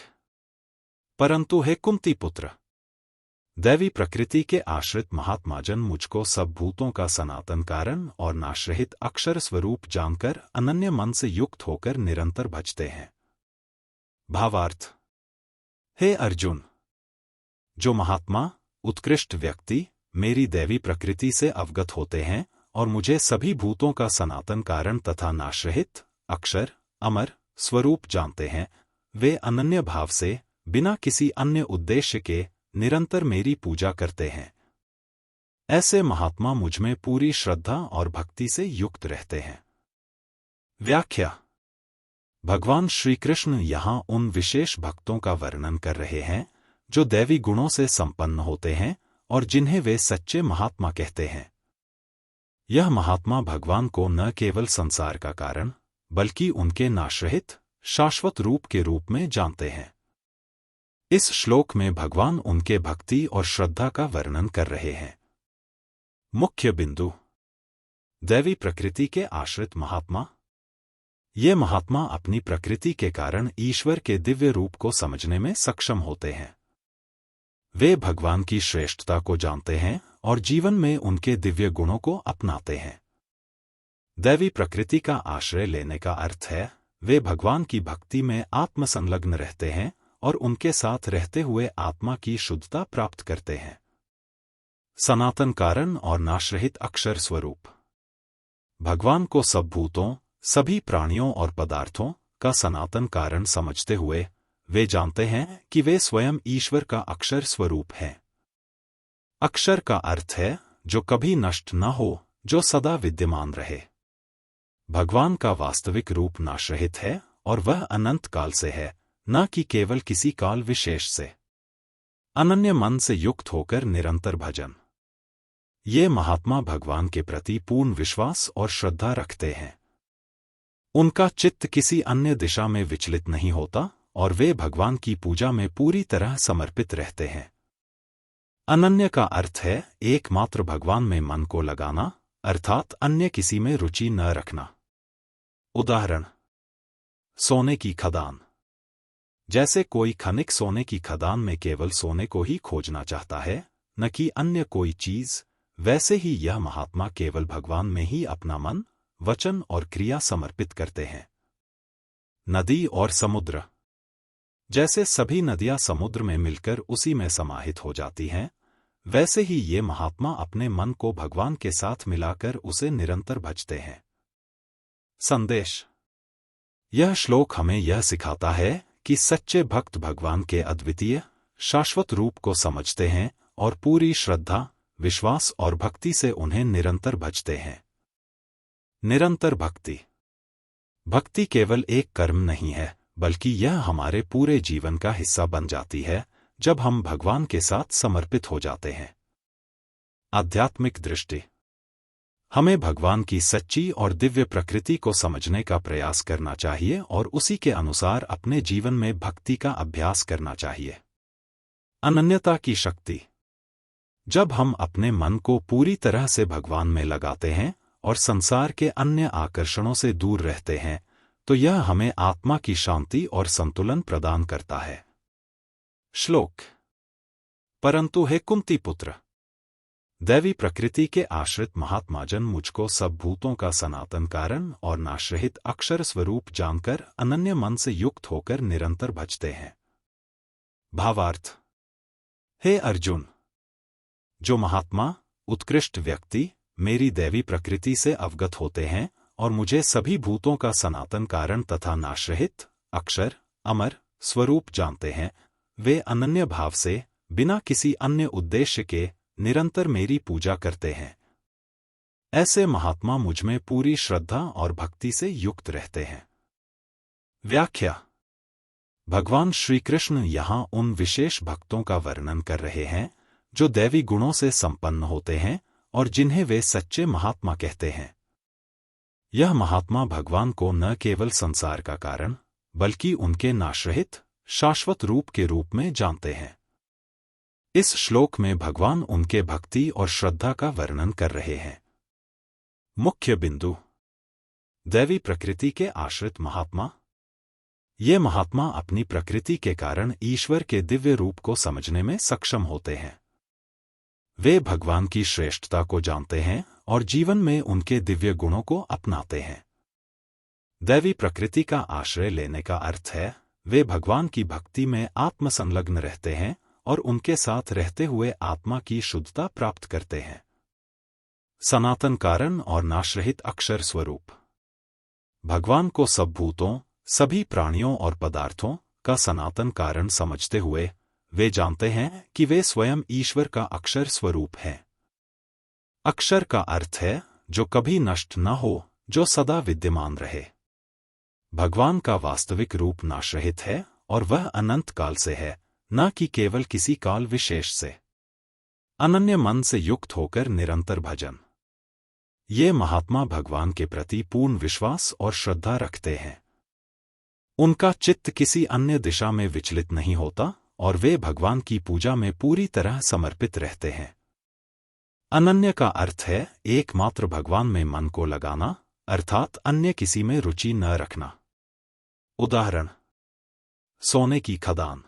परंतु हे कुंती पुत्र, दैवी प्रकृति के आश्रित महात्माजन मुझको सब भूतों का सनातन कारण और नाशरहित अक्षर स्वरूप जानकर अनन्य मन से युक्त होकर निरंतर भजते हैं। भावार्थ: हे अर्जुन, जो महात्मा, उत्कृष्ट व्यक्ति मेरी दैवी प्रकृति से अवगत होते हैं और मुझे सभी भूतों का सनातन कारण तथा नाशरहित, अक्षर, अमर स्वरूप जानते हैं, वे अनन्य भाव से, बिना किसी अन्य उद्देश्य के, निरंतर मेरी पूजा करते हैं। ऐसे महात्मा मुझमें पूरी श्रद्धा और भक्ति से युक्त रहते हैं। व्याख्या: भगवान श्री कृष्ण यहाँ उन विशेष भक्तों का वर्णन कर रहे हैं जो दैवी गुणों से संपन्न होते हैं और जिन्हें वे सच्चे महात्मा कहते हैं। यह महात्मा भगवान को न केवल संसार का कारण, बल्कि उनके नाशरहित, शाश्वत रूप के रूप में जानते हैं। इस श्लोक में भगवान उनके भक्ति और श्रद्धा का वर्णन कर रहे हैं। मुख्य बिंदु: दैवी प्रकृति के आश्रित महात्मा। ये महात्मा अपनी प्रकृति के कारण ईश्वर के दिव्य रूप को समझने में सक्षम होते हैं। वे भगवान की श्रेष्ठता को जानते हैं और जीवन में उनके दिव्य गुणों को अपनाते हैं। दैवी प्रकृति का आश्रय लेने का अर्थ है वे भगवान की भक्ति में आत्मसंलग्न रहते हैं और उनके साथ रहते हुए आत्मा की शुद्धता प्राप्त करते हैं। सनातन कारण और नाशरहित अक्षर स्वरूप। भगवान को सब भूतों, सभी प्राणियों और पदार्थों का सनातन कारण समझते हुए वे जानते हैं कि वे स्वयं ईश्वर का अक्षर स्वरूप हैं। अक्षर का अर्थ है जो कभी नष्ट न हो, जो सदा विद्यमान रहे। भगवान का वास्तविक रूप नाशरहित है और वह अनंत काल से है, न कि केवल किसी काल विशेष से। अनन्य मन से युक्त होकर निरंतर भजन। ये महात्मा भगवान के प्रति पूर्ण विश्वास और श्रद्धा रखते हैं। उनका चित्त किसी अन्य दिशा में विचलित नहीं होता और वे भगवान की पूजा में पूरी तरह समर्पित रहते हैं। अनन्य का अर्थ है एकमात्र भगवान में मन को लगाना, अर्थात अन्य किसी में रुचि न रखना। उदाहरण: सोने की खदान। जैसे कोई खनिक सोने की खदान में केवल सोने को ही खोजना चाहता है, न कि अन्य कोई चीज, वैसे ही यह महात्मा केवल भगवान में ही अपना मन, वचन और क्रिया समर्पित करते हैं। नदी और समुद्र। जैसे सभी नदियां समुद्र में मिलकर उसी में समाहित हो जाती हैं, वैसे ही ये महात्मा अपने मन को भगवान के साथ मिलाकर उसे निरंतर भजते हैं। संदेश: यह श्लोक हमें यह सिखाता है कि सच्चे भक्त भगवान के अद्वितीय, शाश्वत रूप को समझते हैं और पूरी श्रद्धा, विश्वास और भक्ति से उन्हें निरंतर भजते हैं। निरंतर भक्ति। भक्ति केवल एक कर्म नहीं है, बल्कि यह हमारे पूरे जीवन का हिस्सा बन जाती है जब हम भगवान के साथ समर्पित हो जाते हैं। आध्यात्मिक दृष्टि। हमें भगवान की सच्ची और दिव्य प्रकृति को समझने का प्रयास करना चाहिए और उसी के अनुसार अपने जीवन में भक्ति का अभ्यास करना चाहिए। अनन्यता की शक्ति। जब हम अपने मन को पूरी तरह से भगवान में लगाते हैं और संसार के अन्य आकर्षणों से दूर रहते हैं, तो यह हमें आत्मा की शांति और संतुलन प्रदान करता है। श्लोक: परंतु हे कुंती पुत्र, दैवी प्रकृति के आश्रित महात्माजन मुझको सब भूतों का सनातन कारण और नाशरहित अक्षर स्वरूप जानकर अनन्य मन से युक्त होकर निरंतर भजते हैं। भावार्थ: हे अर्जुन, जो महात्मा, उत्कृष्ट व्यक्ति मेरी दैवी प्रकृति से अवगत होते हैं और मुझे सभी भूतों का सनातन कारण तथा नाशरहित, अक्षर, अमर स्वरूप जानते हैं, वे अनन्य भाव से, बिना किसी अन्य उद्देश्य के, निरंतर मेरी पूजा करते हैं। ऐसे महात्मा मुझमें पूरी श्रद्धा और भक्ति से युक्त रहते हैं। व्याख्या: भगवान श्री कृष्ण यहाँ उन विशेष भक्तों का वर्णन कर रहे हैं जो दैवी गुणों से संपन्न होते हैं और जिन्हें वे सच्चे महात्मा कहते हैं। यह महात्मा भगवान को न केवल संसार का कारण, बल्कि उनके नाशरहित, शाश्वत रूप के रूप में जानते हैं। इस श्लोक में भगवान उनके भक्ति और श्रद्धा का वर्णन कर रहे हैं। मुख्य बिंदु: दैवी प्रकृति के आश्रित महात्मा। ये महात्मा अपनी प्रकृति के कारण ईश्वर के दिव्य रूप को समझने में सक्षम होते हैं। वे भगवान की श्रेष्ठता को जानते हैं और जीवन में उनके दिव्य गुणों को अपनाते हैं। दैवी प्रकृति का आश्रय लेने का अर्थ है वे भगवान की भक्ति में आत्मसंलग्न रहते हैं और उनके साथ रहते हुए आत्मा की शुद्धता प्राप्त करते हैं। सनातन कारण और नाशरहित अक्षर स्वरूप। भगवान को सब भूतों, सभी प्राणियों और पदार्थों का सनातन कारण समझते हुए वे जानते हैं कि वे स्वयं ईश्वर का अक्षर स्वरूप हैं। अक्षर का अर्थ है जो कभी नष्ट न हो, जो सदा विद्यमान रहे। भगवान का वास्तविक रूप नाशरहित है और वह अनंत काल से है, न कि केवल किसी काल विशेष से। अनन्य मन से युक्त होकर निरंतर भजन। ये महात्मा भगवान के प्रति पूर्ण विश्वास और श्रद्धा रखते हैं। उनका चित्त किसी अन्य दिशा में विचलित नहीं होता और वे भगवान की पूजा में पूरी तरह समर्पित रहते हैं। अनन्य का अर्थ है एकमात्र भगवान में मन को लगाना, अर्थात अन्य किसी में रुचि न रखना। उदाहरण: सोने की खदान।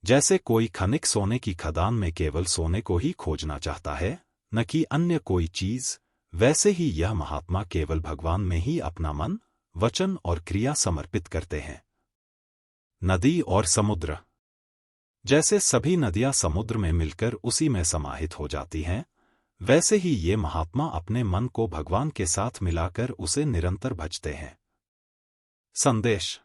जैसे कोई खनिक सोने की खदान में केवल सोने को ही खोजना चाहता है, न कि अन्य कोई चीज, वैसे ही यह महात्मा केवल भगवान में ही अपना मन, वचन और क्रिया समर्पित करते हैं। नदी और समुद्र। जैसे सभी नदियां समुद्र में मिलकर उसी में समाहित हो जाती हैं, वैसे ही ये महात्मा अपने मन को भगवान के साथ मिलाकर उसे निरंतर भजते हैं। संदेश: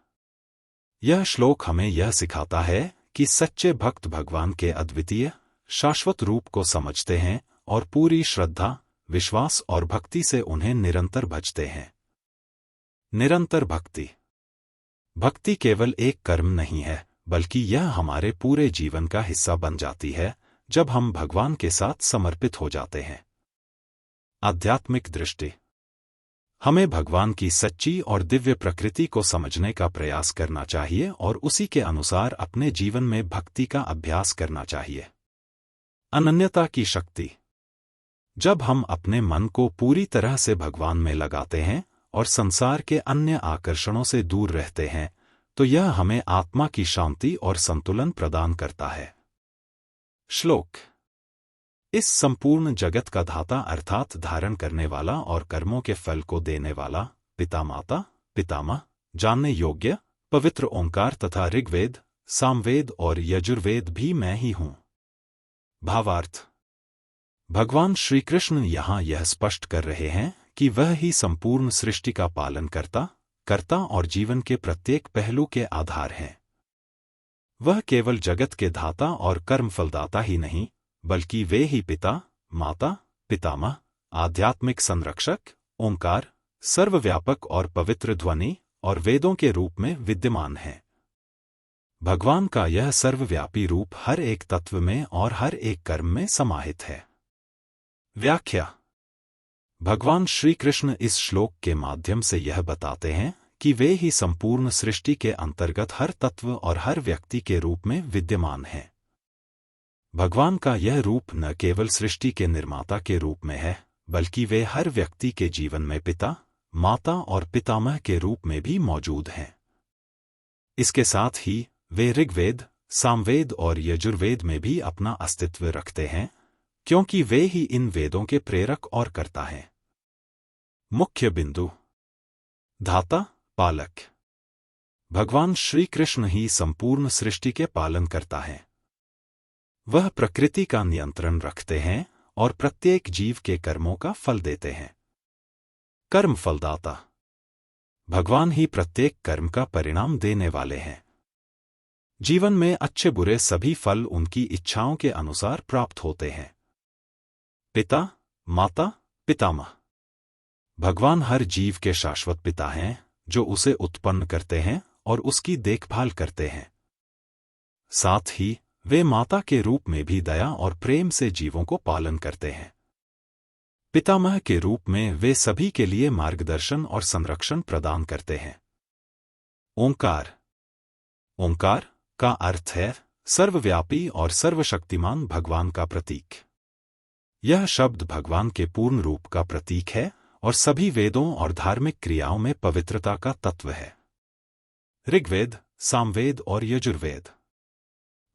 यह श्लोक हमें यह सिखाता है कि सच्चे भक्त भगवान के अद्वितीय, शाश्वत रूप को समझते हैं और पूरी श्रद्धा, विश्वास और भक्ति से उन्हें निरंतर भजते हैं। निरंतर भक्ति। भक्ति केवल एक कर्म नहीं है, बल्कि यह हमारे पूरे जीवन का हिस्सा बन जाती है जब हम भगवान के साथ समर्पित हो जाते हैं। आध्यात्मिक दृष्टि। हमें भगवान की सच्ची और दिव्य प्रकृति को समझने का प्रयास करना चाहिए और उसी के अनुसार अपने जीवन में भक्ति का अभ्यास करना चाहिए। अनन्यता की शक्ति। जब हम अपने मन को पूरी तरह से भगवान में लगाते हैं और संसार के अन्य आकर्षणों से दूर रहते हैं, तो यह हमें आत्मा की शांति और संतुलन प्रदान करता है। श्लोक। इस संपूर्ण जगत का धाता अर्थात धारण करने वाला और कर्मों के फल को देने वाला पिता माता पितामह जानने योग्य पवित्र ओंकार तथा ऋग्वेद सामवेद और यजुर्वेद भी मैं ही हूं। भावार्थ। भगवान श्री कृष्ण यहाँ यह स्पष्ट कर रहे हैं कि वह ही संपूर्ण सृष्टि का पालन करता और जीवन के प्रत्येक पहलू के आधार हैं। वह केवल जगत के धाता और कर्मफलदाता ही नहीं, बल्कि वे ही पिता माता पितामह आध्यात्मिक संरक्षक ओंकार सर्वव्यापक और पवित्र ध्वनि और वेदों के रूप में विद्यमान हैं। भगवान का यह सर्वव्यापी रूप हर एक तत्व में और हर एक कर्म में समाहित है। व्याख्या। भगवान श्री कृष्ण इस श्लोक के माध्यम से यह बताते हैं कि वे ही संपूर्ण सृष्टि के अंतर्गत हर तत्व और हर व्यक्ति के रूप में विद्यमान हैं। भगवान का यह रूप न केवल सृष्टि के निर्माता के रूप में है, बल्कि वे हर व्यक्ति के जीवन में पिता माता और पितामह के रूप में भी मौजूद हैं। इसके साथ ही वे ऋग्वेद सामवेद और यजुर्वेद में भी अपना अस्तित्व रखते हैं, क्योंकि वे ही इन वेदों के प्रेरक और कर्ता हैं। मुख्य बिंदु। धाता पालक। भगवान श्री कृष्ण ही संपूर्ण सृष्टि के पालन करता है। वह प्रकृति का नियंत्रण रखते हैं और प्रत्येक जीव के कर्मों का फल देते हैं। कर्म फलदाता। भगवान ही प्रत्येक कर्म का परिणाम देने वाले हैं। जीवन में अच्छे बुरे सभी फल उनकी इच्छाओं के अनुसार प्राप्त होते हैं। पिता माता पितामह। भगवान हर जीव के शाश्वत पिता हैं, जो उसे उत्पन्न करते हैं और उसकी देखभाल करते हैं। साथ ही वे माता के रूप में भी दया और प्रेम से जीवों को पालन करते हैं। पितामह के रूप में वे सभी के लिए मार्गदर्शन और संरक्षण प्रदान करते हैं। ओंकार। ओंकार का अर्थ है सर्वव्यापी और सर्वशक्तिमान भगवान का प्रतीक। यह शब्द भगवान के पूर्ण रूप का प्रतीक है और सभी वेदों और धार्मिक क्रियाओं में पवित्रता का तत्व है। ऋग्वेद सामवेद और यजुर्वेद।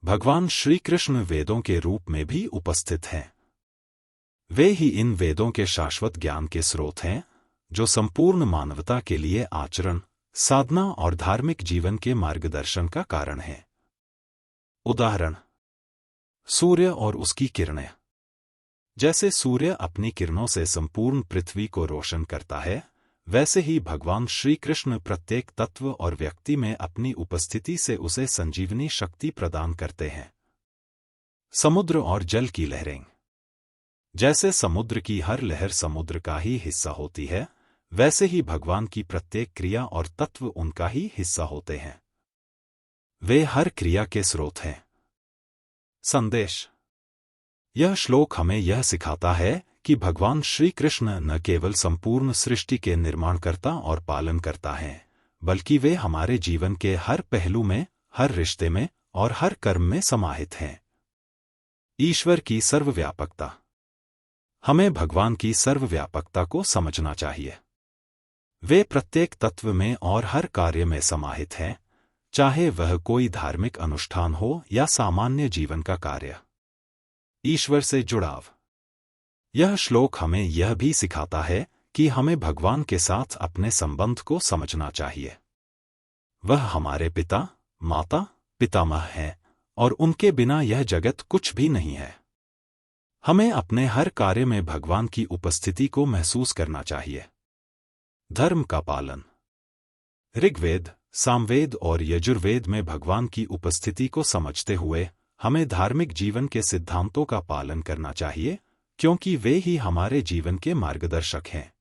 भगवान श्री कृष्ण वेदों के रूप में भी उपस्थित हैं। वे ही इन वेदों के शाश्वत ज्ञान के स्रोत हैं, जो संपूर्ण मानवता के लिए आचरण साधना और धार्मिक जीवन के मार्गदर्शन का कारण है। उदाहरण। सूर्य और उसकी किरणें। जैसे सूर्य अपनी किरणों से संपूर्ण पृथ्वी को रोशन करता है, वैसे ही भगवान श्री कृष्ण प्रत्येक तत्व और व्यक्ति में अपनी उपस्थिति से उसे संजीवनी शक्ति प्रदान करते हैं। समुद्र और जल की लहरें। जैसे समुद्र की हर लहर समुद्र का ही हिस्सा होती है, वैसे ही भगवान की प्रत्येक क्रिया और तत्व उनका ही हिस्सा होते हैं। वे हर क्रिया के स्रोत हैं। संदेश। यह श्लोक हमें यह सिखाता है कि भगवान श्री कृष्ण न केवल संपूर्ण सृष्टि के निर्माणकर्ता और पालनकर्ता हैं, बल्कि वे हमारे जीवन के हर पहलू में, हर रिश्ते में और हर कर्म में समाहित हैं। ईश्वर की सर्वव्यापकता। हमें भगवान की सर्वव्यापकता को समझना चाहिए। वे प्रत्येक तत्व में और हर कार्य में समाहित हैं, चाहे वह कोई धार्मिक अनुष्ठान हो या सामान्य जीवन का कार्य। ईश्वर से जुड़ाव। यह श्लोक हमें यह भी सिखाता है कि हमें भगवान के साथ अपने संबंध को समझना चाहिए। वह हमारे पिता माता पितामह हैं और उनके बिना यह जगत कुछ भी नहीं है। हमें अपने हर कार्य में भगवान की उपस्थिति को महसूस करना चाहिए। धर्म का पालन। ऋग्वेद सामवेद और यजुर्वेद में भगवान की उपस्थिति को समझते हुए हमें धार्मिक जीवन के सिद्धांतों का पालन करना चाहिए, क्योंकि वे ही हमारे जीवन के मार्गदर्शक हैं।